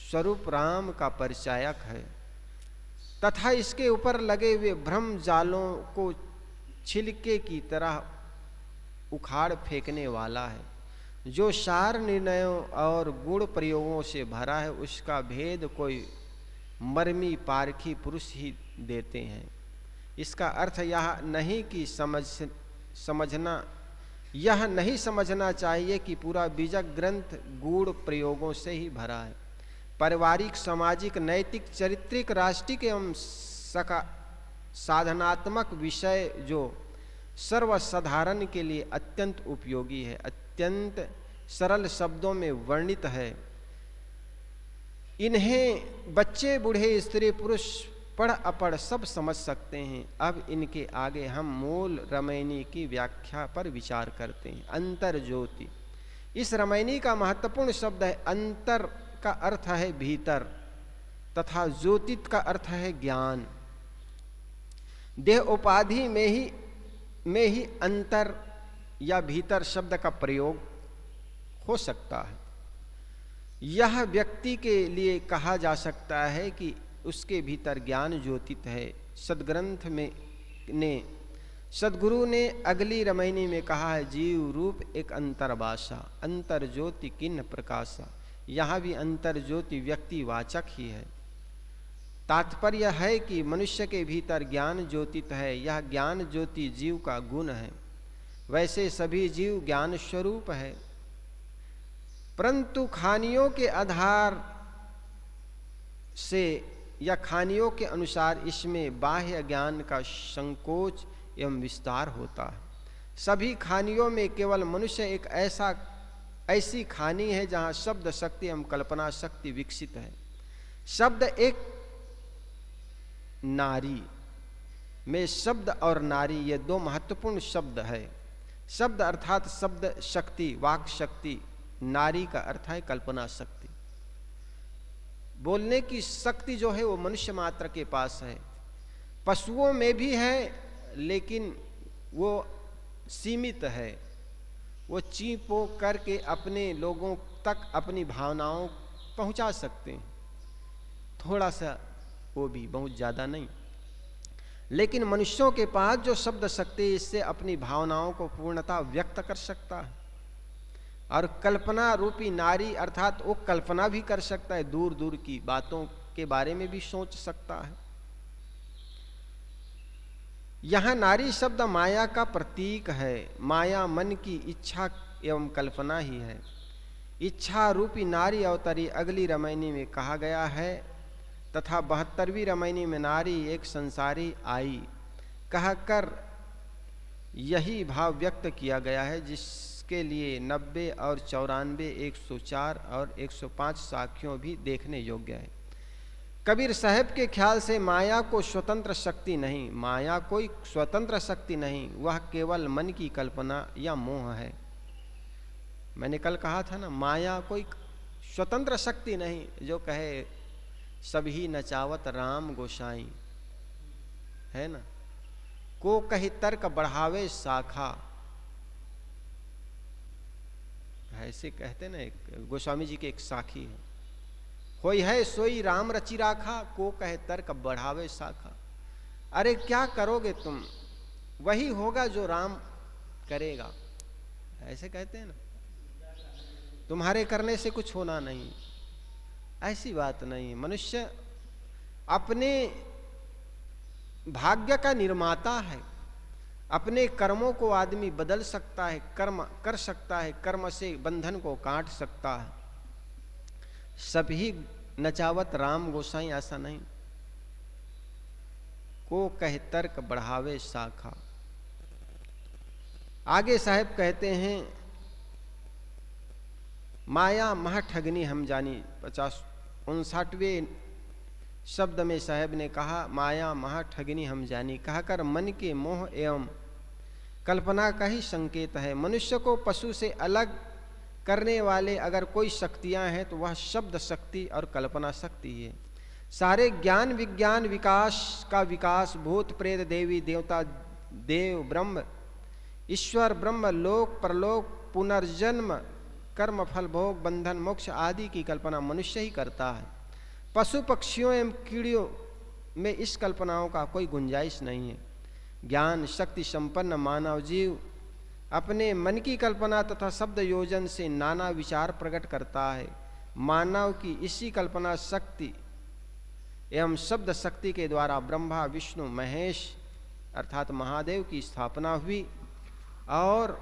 स्वरूप राम का परिचायक है तथा इसके ऊपर लगे हुए भ्रम जालों को छिलके की तरह उखाड़ फेंकने वाला है। जो सार निर्णयों और गुण प्रयोगों से भरा है, उसका भेद कोई मर्मी पारखी पुरुष ही देते हैं। इसका अर्थ यह नहीं समझना चाहिए कि पूरा बीजक ग्रंथ गूढ़ प्रयोगों से ही भरा है। पारिवारिक, सामाजिक, नैतिक, चारित्रिक, राष्ट्रिक एवं साधनात्मक विषय जो सर्वसाधारण के लिए अत्यंत उपयोगी है, अत्यंत सरल शब्दों में वर्णित है। इन्हें बच्चे, बूढ़े, स्त्री, पुरुष, पढ़ अपढ़ सब समझ सकते हैं। अब इनके आगे हम मूल रामायणी की व्याख्या पर विचार करते हैं। अंतर ज्योति, इस रामायणी का महत्वपूर्ण शब्द है। अंतर का अर्थ है भीतर तथा ज्योतित का अर्थ है ज्ञान। देह उपाधि में ही अंतर या भीतर शब्द का प्रयोग हो सकता है। यह व्यक्ति के लिए कहा जा सकता है कि उसके भीतर ज्ञान ज्योतित है। सदग्रंथ में सदगुरु ने अगली रामायणी में कहा है, जीव रूप एक अंतर्बासा, अंतर ज्योति किन्न प्रकाशा। यहाँ भी अंतर ज्योति व्यक्तिवाचक ही है तात्पर्य है कि मनुष्य के भीतर ज्ञान ज्योति है, यह ज्ञान ज्योति जीव का गुण है। वैसे सभी जीव ज्ञान स्वरूप है, परंतु खानियों के आधार से या खानियों के अनुसार इसमें बाह्य ज्ञान का संकोच एवं विस्तार होता है। सभी खानियों में केवल मनुष्य एक ऐसी खानी है जहाँ शब्द शक्ति एवं कल्पना शक्ति विकसित है। शब्द एक नारी में शब्द और नारी ये दो महत्वपूर्ण शब्द है। शब्द अर्थात शब्द शक्ति, वाक शक्ति, नारी का अर्थ है कल्पना शक्ति। बोलने की शक्ति जो है वो मनुष्य मात्र के पास है, पशुओं में भी है लेकिन वो सीमित है। वो चीं-पो करके अपने लोगों तक अपनी भावनाओं पहुंचा सकते हैं, थोड़ा सा, वो भी बहुत ज़्यादा नहीं। लेकिन मनुष्यों के पास जो शब्द शक्ति, इससे अपनी भावनाओं को पूर्णतः व्यक्त कर सकता है। और कल्पना रूपी नारी अर्थात वो कल्पना भी कर सकता है, दूर दूर की बातों के बारे में भी सोच सकता है। यहां नारी शब्द माया का प्रतीक है। माया मन की इच्छा एवं कल्पना ही है। इच्छा रूपी नारी अवतरी अगली रामायणी में कहा गया है, तथा 72वीं रामायणी में नारी एक संसारी आई कहकर यही भाव व्यक्त किया गया है, जिसके लिए 90 और 94, 104 और 105 साखियों भी देखने योग्य है। कबीर साहब के ख्याल से माया को स्वतंत्र शक्ति नहीं, माया कोई स्वतंत्र शक्ति नहीं, वह केवल मन की कल्पना या मोह है। मैंने कल कहा था ना, माया कोई स्वतंत्र शक्ति नहीं, जो कहे सभी नचावत राम गोसाई, है ना, को कही तर्क बढ़ावे शाखा, ऐसे कहते ना, एक गोस्वामी जी के एक साखी है, होई है सोई राम रचि राखा, को कहे तर्क बढ़ावे शाखा। अरे क्या करोगे तुम, वही होगा जो राम करेगा, ऐसे कहते हैं ना, तुम्हारे करने से कुछ होना नहीं, ऐसी बात नहीं। मनुष्य अपने भाग्य का निर्माता है, अपने कर्मों को आदमी बदल सकता है, कर्म कर सकता है, कर्म से बंधन को काट सकता है। सभी नचावत राम गोसाई, ऐसा नहीं। को कहे तर्क बढ़ावे शाखा। आगे साहब कहते हैं, माया महाठगनी हम जानी। 59वें शब्द में साहब ने कहा, माया महाठगनी हम जानी, कहकर मन के मोह एवं कल्पना का ही संकेत है। मनुष्य को पशु से अलग करने वाले अगर कोई शक्तियां हैं तो वह शब्द शक्ति और कल्पना शक्ति है। सारे ज्ञान विज्ञान विकास का विकास, भूत प्रेत देवी देवता देव ब्रह्म ईश्वर ब्रह्म लोक परलोक पुनर्जन्म कर्म फल भोग बंधन मोक्ष आदि की कल्पना मनुष्य ही करता है। पशु पक्षियों एवं कीड़ियों में इस कल्पनाओं का कोई गुंजाइश नहीं है। ज्ञान शक्ति संपन्न मानव जीव अपने मन की कल्पना तथा शब्द योजन से नाना विचार प्रकट करता है। मानव की इसी कल्पना शक्ति एवं शब्द शक्ति के द्वारा ब्रह्मा विष्णु महेश अर्थात महादेव की स्थापना हुई और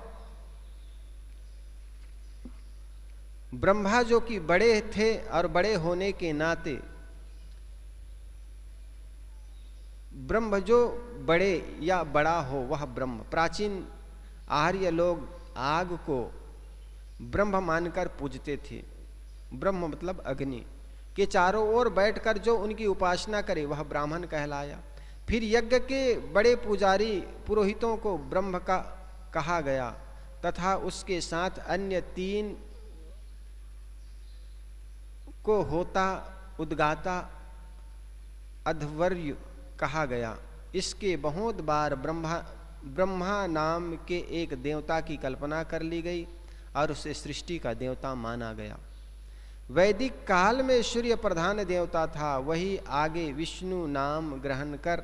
ब्रह्मा जो कि बड़े थे और बड़े होने के नाते ब्रह्म जो बड़े या बड़ा हो वह ब्रह्म। प्राचीन आर्य लोग आग को ब्रह्म मानकर पूजते थे। ब्रह्म मतलब अग्नि के चारों ओर बैठकर जो उनकी उपासना करे वह ब्राह्मण कहलाया। फिर यज्ञ के बड़े पुजारी पुरोहितों को ब्रह्म का कहा गया तथा उसके साथ अन्य 3 को होता उद्गाता अध्वर्यु कहा गया। इसके बहुत बार ब्रह्मा नाम के एक देवता की कल्पना कर ली गई और उसे सृष्टि का देवता माना गया। वैदिक काल में सूर्य प्रधान देवता था, वही आगे विष्णु नाम ग्रहण कर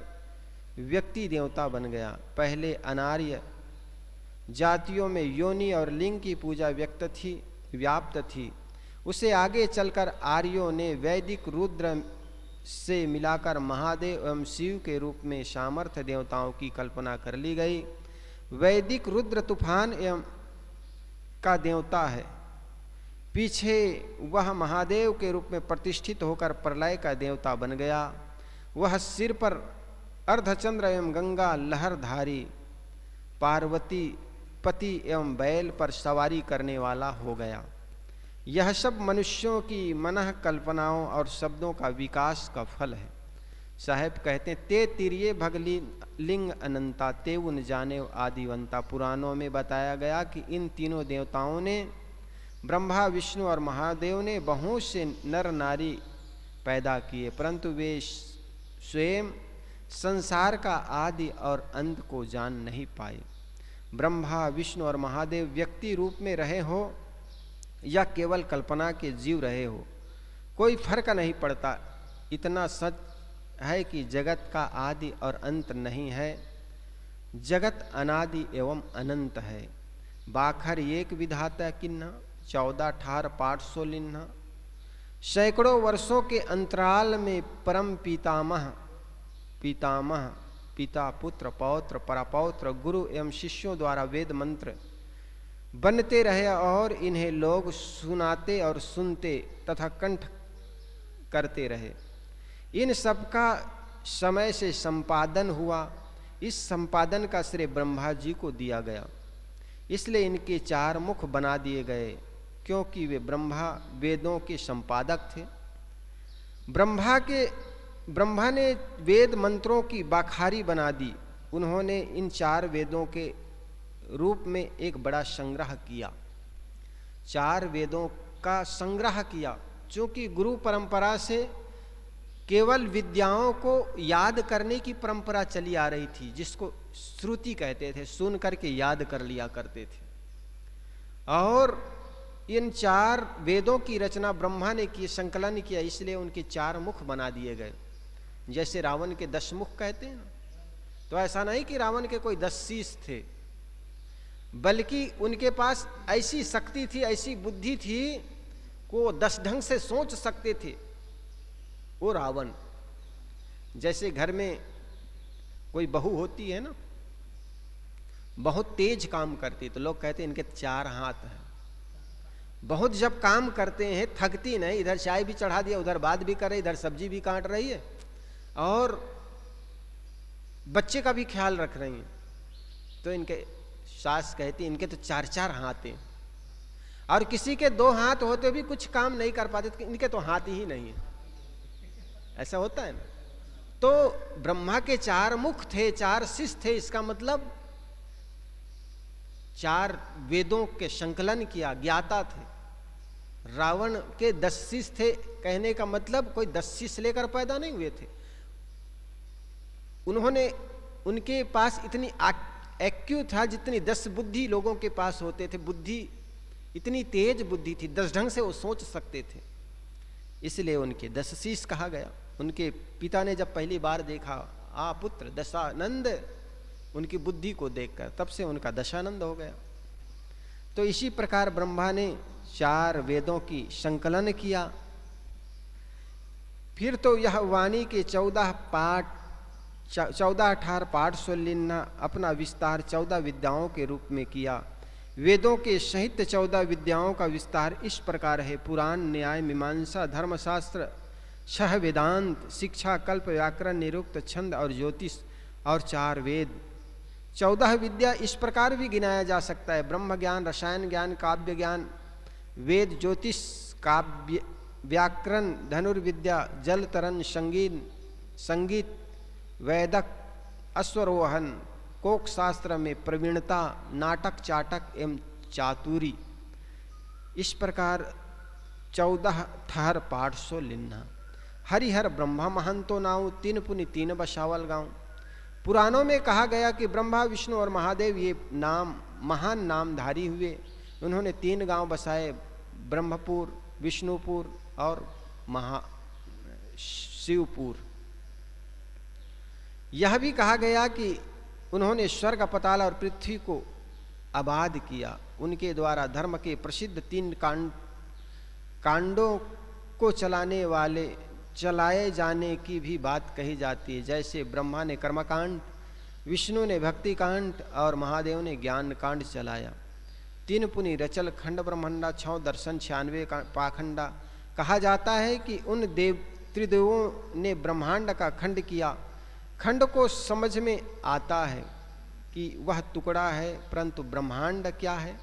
व्यक्ति देवता बन गया। पहले अनार्य जातियों में योनि और लिंग की पूजा व्याप्त थी। उसे आगे चलकर आर्यों ने वैदिक रुद्र से मिलाकर महादेव एवं शिव के रूप में सामर्थ्य देवताओं की कल्पना कर ली गई। वैदिक रुद्र तूफान एवं का देवता है। पीछे वह महादेव के रूप में प्रतिष्ठित होकर प्रलय का देवता बन गया। वह सिर पर अर्धचंद्र एवं गंगा लहरधारी पार्वती पति एवं बैल पर सवारी करने वाला हो गया। यह सब मनुष्यों की मनः कल्पनाओं और शब्दों का विकास का फल है। साहेब कहते हैं, ते तिरिये भगली लिंग अनंता ते उन जाने आदिवंता। पुराणों में बताया गया कि इन तीनों देवताओं ने, ब्रह्मा विष्णु और महादेव ने बहुत से नर नारी पैदा किए, परंतु वे स्वयं संसार का आदि और अंत को जान नहीं पाए। ब्रह्मा विष्णु और महादेव व्यक्ति रूप में रहे हो या केवल कल्पना के जीव रहे हो, कोई फर्क नहीं पड़ता। इतना सच है कि जगत का आदि और अंत नहीं है। जगत अनादि एवं अनंत है। बाखर एक विधाता किन्ना 14 ठार 500 लिन्ना। सैकड़ों वर्षों के अंतराल में परम पितामह पिता पुत्र पौत्र परपौत्र गुरु एवं शिष्यों द्वारा वेद मंत्र बनते रहे और इन्हें लोग सुनाते और सुनते तथा कंठ करते रहे। इन सब का समय से संपादन हुआ। इस संपादन का श्रेय ब्रह्मा जी को दिया गया, इसलिए इनके 4 मुख बना दिए गए, क्योंकि वे ब्रह्मा वेदों के संपादक थे। ब्रह्मा ने वेद मंत्रों की बाखारी बना दी। उन्होंने इन 4 वेदों के रूप में एक बड़ा संग्रह किया। 4 वेदों का संग्रह किया, क्योंकि गुरु परंपरा से केवल विद्याओं को याद करने की परंपरा चली आ रही थी, जिसको श्रुति कहते थे, सुन करके याद कर लिया करते थे। और इन 4 वेदों की रचना ब्रह्मा ने की, संकलन किया, इसलिए उनके 4 मुख बना दिए गए। जैसे रावण के 10 मुख कहते हैं ना, तो ऐसा नहीं कि रावण के कोई 10 शीश थे, बल्कि उनके पास ऐसी शक्ति थी, ऐसी बुद्धि थी को 10 ढंग से सोच सकते थे वो रावण। जैसे घर में कोई बहू होती है ना, बहुत तेज काम करती, तो लोग कहते हैं इनके 4 हाथ हैं। बहुत जब काम करते हैं थकती नहीं, इधर चाय भी चढ़ा दिया, उधर बात भी कर रही, इधर सब्जी भी काट रही है और बच्चे का भी ख्याल रख रही हैं। तो इनके सास कहती इनके तो 4-4 हाथ हैं, और किसी के 2 हाथ होते भी कुछ काम नहीं कर पाते, तो इनके तो हाथ ही नहीं है। ऐसा होता है ना। तो ब्रह्मा के 4 मुख थे, 4 शीश थे, इसका मतलब 4 वेदों के संकलन किया, ज्ञाता थे। रावण के 10 शीश थे, कहने का मतलब कोई 10 शीश लेकर पैदा नहीं हुए थे। उन्होंने, उनके पास इतनी एक्यू था जितनी 10 बुद्धि लोगों के पास होते थे। बुद्धि इतनी तेज बुद्धि थी, 10 ढंग से वो सोच सकते थे, इसलिए उनके 10 शीश कहा गया। उनके पिता ने जब पहली बार देखा, पुत्र दशानंद, उनकी बुद्धि को देखकर, तब से उनका दशानंद हो गया। तो इसी प्रकार ब्रह्मा ने 4 वेदों की संकलन किया। फिर तो यह वाणी के 14 अठार पाठ सोलिन्ना अपना विस्तार 14 विद्याओं के रूप में किया। वेदों के सहित 14 विद्याओं का विस्तार इस प्रकार है: पुराण, न्याय, मीमांसा, धर्मशास्त्र, 6 वेदांत, शिक्षा, कल्प, व्याकरण, निरुक्त, छंद और ज्योतिष, और 4 वेद। 14 विद्या इस प्रकार भी गिनाया जा सकता है: ब्रह्म ज्ञान, रसायन ज्ञान, काव्य ज्ञान, वेद, ज्योतिष, काव्य, व्याकरण, धनुर्विद्या, जल तरन, संगीत, वैदक, अश्वरोहण, कोक शास्त्र में प्रवीणता, नाटक, चाटक एवं चातुरी। इस प्रकार 14 ठहर पाठ सो लिन्ना। हरिहर ब्रह्मा महंतो नाऊ 3 पुनि 3 बसावल गाँव। पुराणों में कहा गया कि ब्रह्मा विष्णु और महादेव ये महान नामधारी हुए। उन्होंने 3 गांव बसाए: ब्रह्मपुर, विष्णुपुर और शिवपुर। यह भी कहा गया कि उन्होंने स्वर्ग, पताल और पृथ्वी को आबाद किया। उनके द्वारा धर्म के प्रसिद्ध 3 कांडों को चलाने वाले चलाए जाने की भी बात कही जाती है। जैसे ब्रह्मा ने कर्मकांड, विष्णु ने भक्ति कांड और महादेव ने ज्ञान कांड चलाया। तीन पुनि रचल खंड ब्रह्मंडा, 6 दर्शन 96 पाखंडा। कहा जाता है कि उन त्रिदेवों ने ब्रह्मांड का खंड किया। खंड को समझ में आता है कि वह टुकड़ा है, परंतु ब्रह्मांड क्या है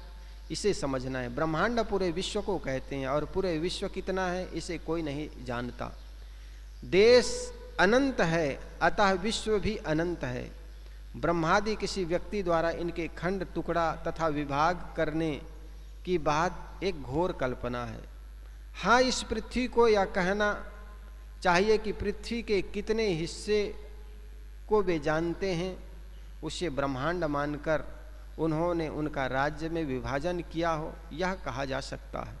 इसे समझना है। ब्रह्मांड पूरे विश्व को कहते हैं और पूरे विश्व कितना है इसे कोई नहीं जानता। देश अनंत है, अतः विश्व भी अनंत है। ब्रह्मादि किसी व्यक्ति द्वारा इनके खंड, टुकड़ा तथा विभाग करने की बात एक घोर कल्पना है। हाँ, इस पृथ्वी को यह कहना चाहिए कि पृथ्वी के कितने हिस्से को वे जानते हैं, उसे ब्रह्मांड मानकर उन्होंने उनका राज्य में विभाजन किया हो, यह कहा जा सकता है।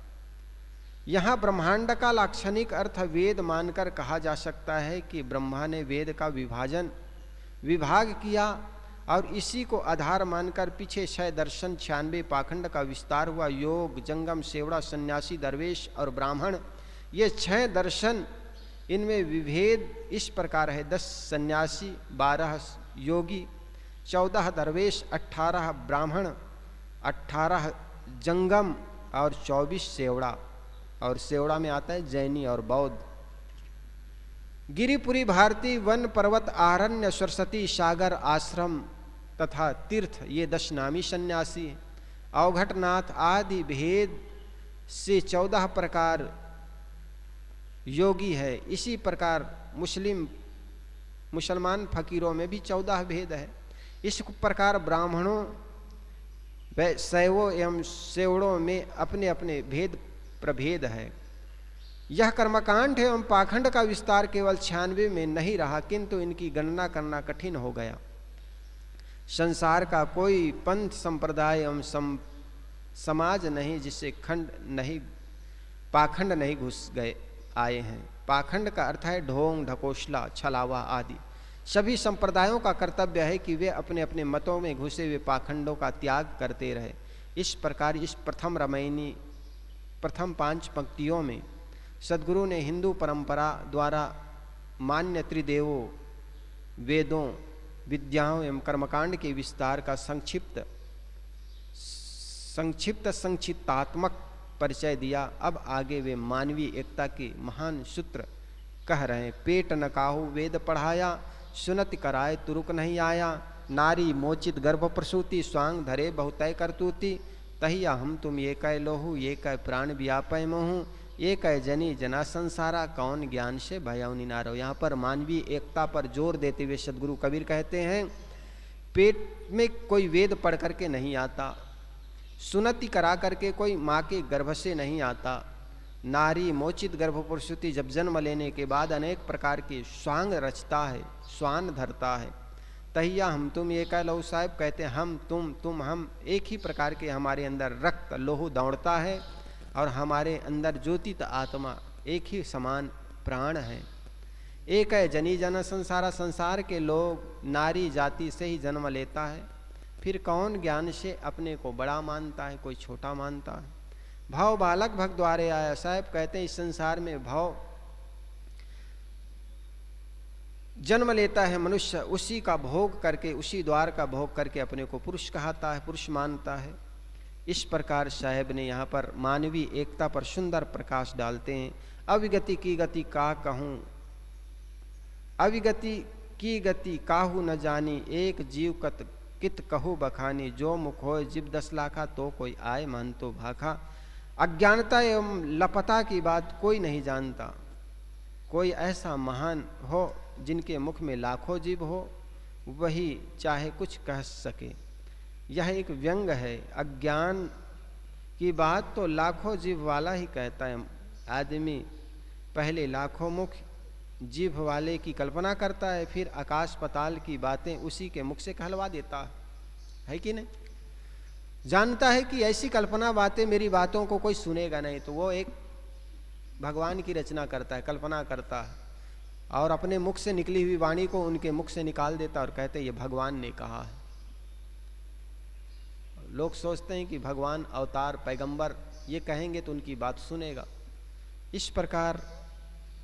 यहाँ ब्रह्मांड का लाक्षणिक अर्थ वेद मानकर कहा जा सकता है कि ब्रह्मा ने वेद का विभाग किया और इसी को आधार मानकर पीछे 6 दर्शन 96 पाखंड का विस्तार हुआ। योग, जंगम, सेवड़ा, सन्यासी, दरवेश और ब्राह्मण, ये 6 दर्शन, इनमें विभेद इस प्रकार है: 10 सन्यासी, 12 योगी, 14 दरवेश, 18 ब्राह्मण, 18 जंगम और 24 सेवड़ा। और सेवड़ा में आता है जैनी और बौद्ध। गिरिपुरी, भारती, वन, पर्वत, आरण्य, सरस्वती, सागर, आश्रम तथा तीर्थ, ये 10 नामी सन्यासी। अवघटनाथ आदि भेद से 14 प्रकार योगी है। इसी प्रकार मुसलमान फकीरों में भी 14 भेद है। इस प्रकार ब्राह्मणों व शैवों एवं सेवड़ों में अपने अपने भेद प्रभेद है। यह कर्मकांड एवं पाखंड का विस्तार केवल 96 में नहीं रहा, किंतु इनकी गणना करना कठिन हो गया। संसार का कोई पंथ, संप्रदाय एवं समाज नहीं जिससे पाखंड नहीं घुस गए आए हैं। पाखंड का अर्थ है ढोंग, ढकोसला, छलावा आदि। सभी संप्रदायों का कर्तव्य है कि वे अपने अपने मतों में घुसे हुए पाखंडों का त्याग करते रहे। इस प्रकार इस प्रथम 5 पंक्तियों में सद्गुरु ने हिंदू परंपरा द्वारा मान्य त्रिदेवों, वेदों, विद्याओं एवं कर्मकांड के विस्तार का संक्षिप्तात्मक परिचय दिया। अब आगे वे मानवीय एकता के महान सूत्र कह रहे हैं। पेट न काहू वेद पढ़ाया, सुनत कराए तुरुक नहीं आया। नारी मोचित गर्भ प्रसूति, स्वांग धरे बहुतय करतूति। तहिया हम तुम ये कह लोहू, ये कह प्राण व्यापय मोहू। ये कह जनी जना संसारा, कौन ज्ञान से भयउनि नारो। यहाँ पर मानवीय एकता पर जोर देते हुए सद्गुरु कबीर कहते हैं, पेट में कोई वेद पढ़ करके नहीं आता, सुनति करा करके कोई माँ के गर्भ से नहीं आता। नारी मोचित गर्भ प्रसूति, जब जन्म लेने के बाद अनेक प्रकार के स्वांग रचता है, स्वान धरता है। तहिया हम तुम ये कह लहू साहब कहते हैं, हम तुम हम एक ही प्रकार के हमारे अंदर रक्त लोहू दौड़ता है और हमारे अंदर ज्योतित आत्मा एक ही समान प्राण है। एक है जनी जन संसारा, संसार के लोग नारी जाति से ही जन्म लेता है। फिर कौन ज्ञान से अपने को बड़ा मानता है, कोई छोटा मानता है। भाव बालक भक्त द्वारे आया। साहब कहते हैं इस संसार में भाव जन्म लेता है मनुष्य, उसी का भोग करके, उसी द्वार का भोग करके अपने को पुरुष कहता है, पुरुष मानता है। इस प्रकार साहेब ने यहाँ पर मानवीय एकता पर सुंदर प्रकाश डालते हैं। अविगति की गति का कहूँ, अविगति की गति काहू न जानी। एक जीव कित कहू बखानी। जो मुख होय जीव 10 लाखा, तो कोई आए मान तो भाखा। अज्ञानता एवं लपता की बात कोई नहीं जानता। कोई ऐसा महान हो जिनके मुख में लाखों जीव हो, वही चाहे कुछ कह सके। यह एक व्यंग है। अज्ञान की बात तो लाखों जीव वाला ही कहता है। आदमी पहले लाखों मुख जीभ वाले की कल्पना करता है, फिर आकाश पाताल की बातें उसी के मुख से कहलवा देता है कि नहीं। जानता है कि ऐसी कल्पना बातें, मेरी बातों को कोई सुनेगा नहीं, तो वो एक भगवान की रचना करता है, कल्पना करता है और अपने मुख से निकली हुई वाणी को उनके मुख से निकाल देता और कहते ये भगवान ने कहा है। लोग सोचते हैं कि भगवान अवतार पैगंबर ये कहेंगे तो उनकी बात सुनेगा। इस प्रकार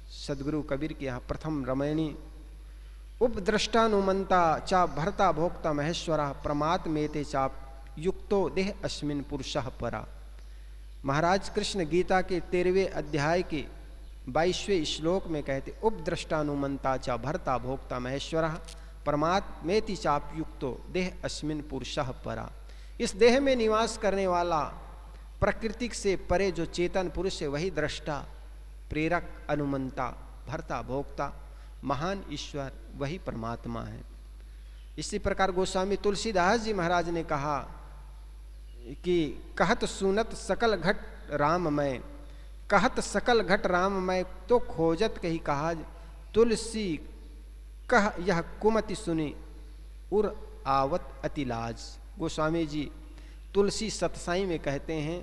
सदगुरु कबीर की यहाँ प्रथम रामायणी। उपद्रष्टानुमंता चा भरता भोक्ता महेश्वरा परमात्मेते चाप युक्तो देह अस्मिन पुरुषः परा। महाराज कृष्ण गीता के 13वें अध्याय के 22वें श्लोक में कहते, उपद्रष्टानुमंता चा भरता भोक्ता महेश्वरः परमात्मेति चाप युक्तो देह अस्मिन पुरुषः परा। इस देह में निवास करने वाला प्रकृति से परे जो चेतन पुरुष है वही दृष्टा, प्रेरक, अनुमंता, भरता, भोक्ता, महान ईश्वर वही परमात्मा है। इसी प्रकार गोस्वामी तुलसीदास जी महाराज ने कहा कि कहत सुनत सकल घट राममय, कहत सकल घट राममय तो खोजत कही कहा, तुलसी कह यह कुमति सुनी उर आवत अतिलाज। गोस्वामी जी तुलसी सतसाई में कहते हैं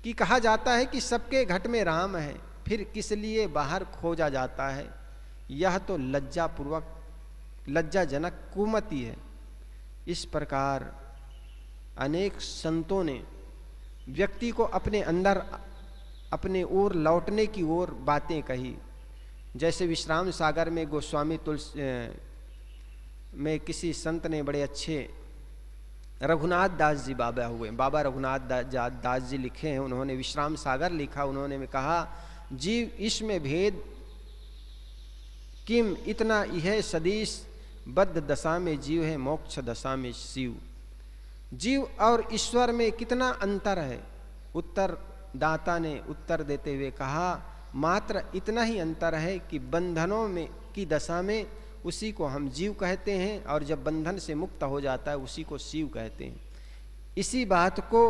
कि कहा जाता है कि सबके घट में राम है, फिर किस लिए बाहर खोजा जाता है, यह तो लज्जापूर्वक लज्जाजनक कुमति है। इस प्रकार अनेक संतों ने व्यक्ति को अपने अंदर अपने ओर लौटने की ओर बातें कही। जैसे विश्राम सागर में गोस्वामी तुलसी में किसी संत ने बड़े अच्छे रघुनाथ दास जी बाबा हुए, बाबा रघुनाथ दास जी लिखे हैं, उन्होंने विश्राम सागर लिखा। उन्होंने कहा, जीव इसमें भेद किम इतना यह सदीश, बद्ध दशा में जीव है मोक्ष दशा में शिव। जीव और ईश्वर में कितना अंतर है। उत्तर दाता ने उत्तर देते हुए कहा, मात्र इतना ही अंतर है कि बंधनों में की दशा में उसी को हम जीव कहते हैं और जब बंधन से मुक्त हो जाता है उसी को शिव कहते हैं। इसी बात को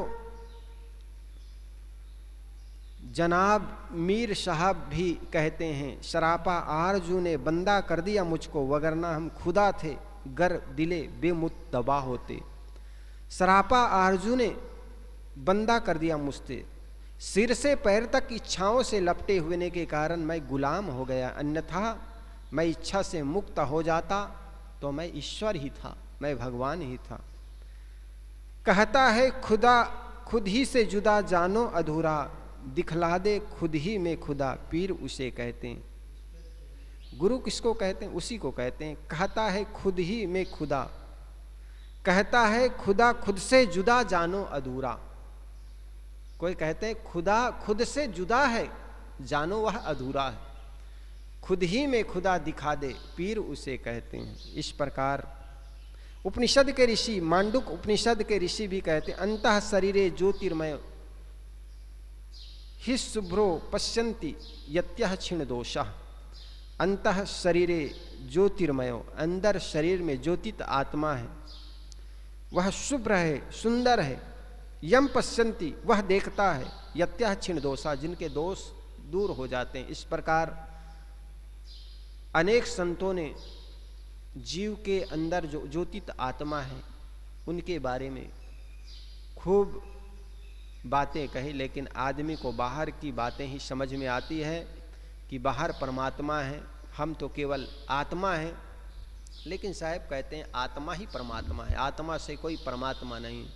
जनाब मीर साहब भी कहते हैं, सरापा आरजू ने बंदा कर दिया मुझको, वगरना हम खुदा थे गर दिले बेमुत्तबा होते। सरापा आरजू ने बंदा कर दिया मुझसे, सिर से पैर तक इच्छाओं से लपटे हुए के कारण मैं गुलाम हो गया, अन्यथा मैं इच्छा से मुक्त हो जाता तो मैं ईश्वर ही था, मैं भगवान ही था। कहता है खुदा खुद ही से जुदा जानो अधूरा, दिखला दे खुद ही में खुदा पीर उसे कहते हैं। गुरु किसको कहते हैं? उसी को कहते हैं। कहता है खुद ही में खुदा, कहता है खुदा खुद से जुदा जानो अधूरा। कोई कहते हैं खुदा खुद से जुदा है, जानो वह अधूरा है। खुद ही में खुदा दिखा दे पीर उसे कहते हैं। इस प्रकार उपनिषद के ऋषि, मांडुक उपनिषद के ऋषि भी कहते हैं, अंतः शरीरे ज्योतिर्मय हि शुभ्रो पश्यन्ति यत्यः क्षीण दोषः। अंतः शरीरे ज्योतिर्मयो, अंदर शरीर में ज्योतित आत्मा है, वह शुभ्र है, सुंदर है। यम पश्यन्ति, वह देखता है, यत्यः क्षीण दोषा, जिनके दोष दूर हो जाते हैं। इस प्रकार अनेक संतों ने जीव के अंदर जो ज्योतित आत्मा है उनके बारे में खूब बातें कही, लेकिन आदमी को बाहर की बातें ही समझ में आती है कि बाहर परमात्मा है, हम तो केवल आत्मा हैं। लेकिन साहब कहते हैं आत्मा ही परमात्मा है, आत्मा से कोई परमात्मा नहीं।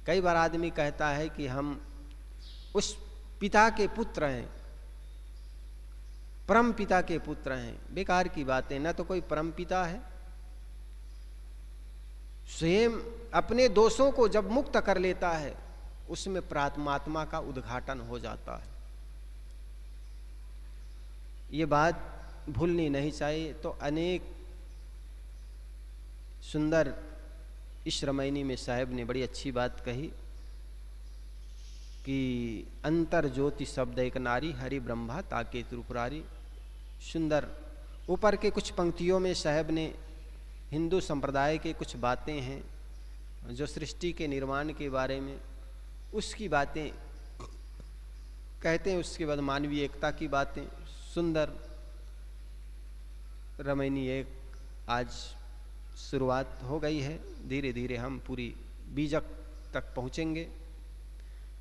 कई बार आदमी कहता है कि हम उस पिता के पुत्र हैं, परम पिता के पुत्र हैं। बेकार की बातें, न तो कोई परम पिता है। स्वयं अपने दोषों को जब मुक्त कर लेता है उसमें परमात्मा का उद्घाटन हो जाता है। ये बात भूलनी नहीं चाहिए। तो अनेक सुंदर इस रामायणी में साहब ने बड़ी अच्छी बात कही कि अंतर ज्योति शब्द एक नारी, हरि ब्रह्मा ताके त्रिपुरारी। सुंदर ऊपर के कुछ पंक्तियों में साहब ने हिंदू संप्रदाय के कुछ बातें हैं जो सृष्टि के निर्माण के बारे में उसकी बातें कहते हैं। उसके बाद मानवीय एकता की बातें। सुंदर रामायणी एक आज शुरुआत हो गई है, धीरे धीरे हम पूरी बीजक तक पहुँचेंगे।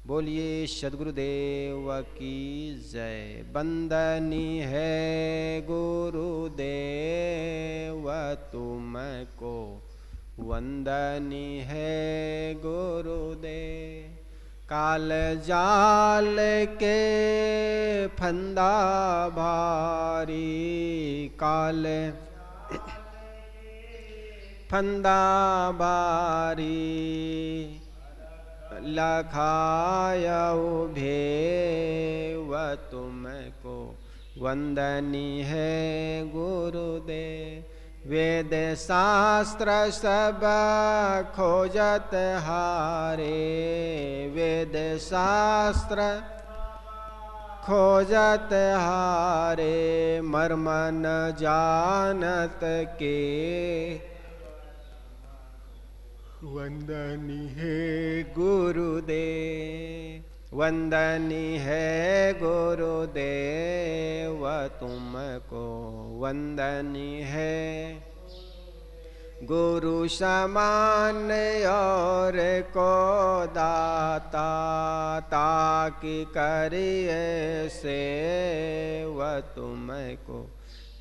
बोलिए सद्गुरुदेव की जय। बंदनी है गुरुदेव तुमको, वंदनी है गुरुदेव। काल जाल के फंदा भारी, काल फंदा भारी, लखायऊ भेव तुमको वंदनी है गुरुदेव। वेद शास्त्र सब खोजत हारे, वेद शास्त्र खोजत हारे, मर्म न जानत के वंदनी है गुरुदेव। वंदनी है गुरुदेव तुमको वंदनी है। गुरु समान और को दाता, ताकि करिए सेव तुमको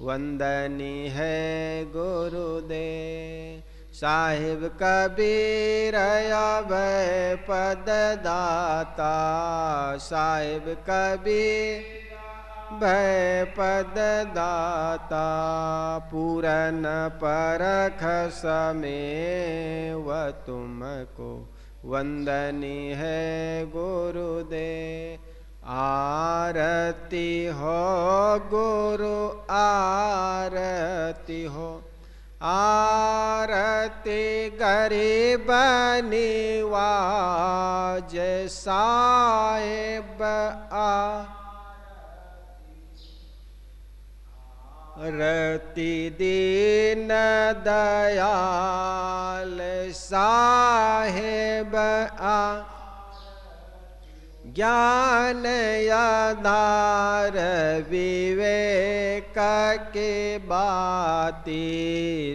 वंदनी है गुरुदेव। साहिब कबीर अभय पद दाता, साहिब कबीर भय पद दाता, पूरन परख समेव तुमको वंदनी है गुरुदेव। आरती हो गुरु आरती हो, आरती गरीब निवाज साहेब आरती दीन दयाल साहेब ज्ञान आधार विवेक के बाती,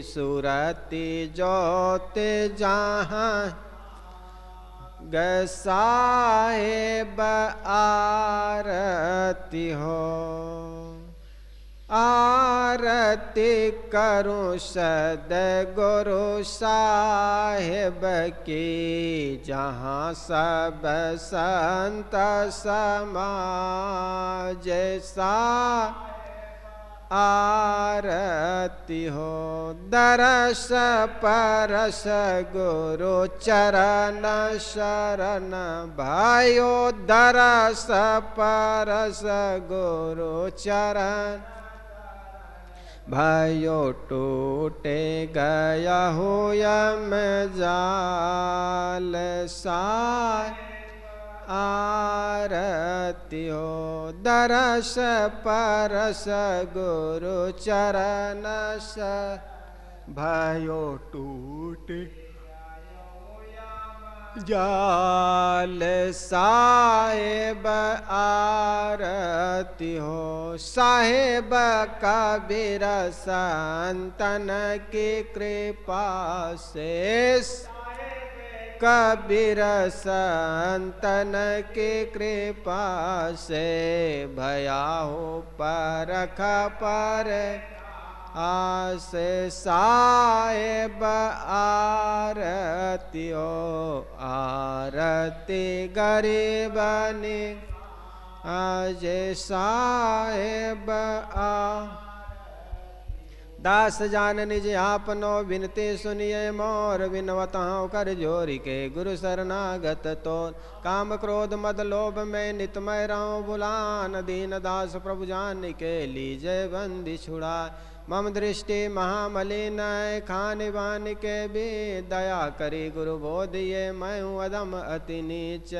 सुरति ज्योत जहाँ साहेब आरती हो। आरती करूं सद्गुरु साहेब की, जहाँ सब संत समाज सा आरती हो। दरस परस गुरु चरण शरण भाइयों, दरस परस गुरु चरण भाइयों, टूटे गया हो यम जाल साय आरती हो। दरस परस गुरु चरण भाइयों, टूटे जाल साहेब आरती हो। साहेब कबीर संतन की कृपा से, कबीर संतन की कृपा से, भया हो परख पर आस साहेब आरती हो। आरती गरीबनी आज साहेब दास जान निज आपनो, विनती सुनिए मोर विनवत हूँ कर जोरी के। गुरु शरणागत तो काम क्रोध मद लोभ में नितमय रहूं बुलान, दीन दास प्रभु जान के लीजे बंदी छुड़ा। मम दृष्टि महामलिन खान बान के भी, दया करी गुरु बोधिए मैं हूँ अदम अति नीच।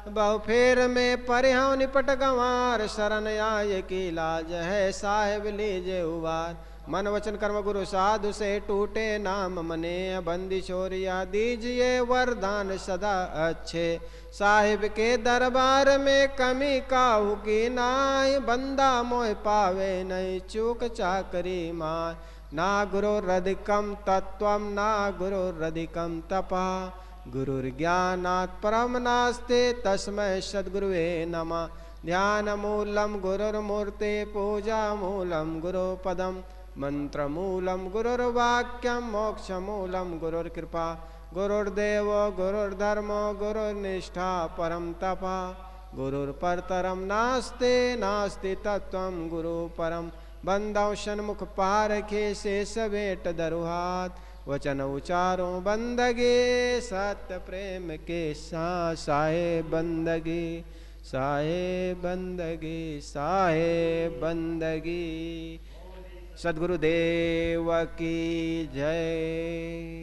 बहु फेर में परिहं निपट गंवार, शरण आय की लाज है साहेब लीजे उबार। मन वचन कर्म गुरु साधु से टूटे नाम मने, बंदी छोरिया दीजिए वरदान सदा अच्छे। साहिब के दरबार में कमी काहू की नाई, बंदा मोह पावे नहीं चूक चाकरी माय। ना गुरुरधिकम तत्वम ना गुरुरधिकम तपः, गुरुर्ज्ञानात् परम नास्ति तस्मै सद्गुरुवे नमः। ध्यान मूलम गुरुर्मूर्ति पूजा मूलम गुरुपदम, मंत्र मूलम गुरुर्वाक्यम मोक्ष मूलम गुरुर्कृपा। गुरुर्देव गुरुर्धर्म गुरुर्निष्ठा परम तपा गुरुर्परतरम नास्ते नास्ति तत्वम गुरु परम। बंदौ सन्मुख पारखे शेष भेंट दरुहात वचन उचारो बंदगे सत्य प्रेम के साहे बंदगी साहे बंदगी साहे बंदगी। सद्गुरुदेव की जय।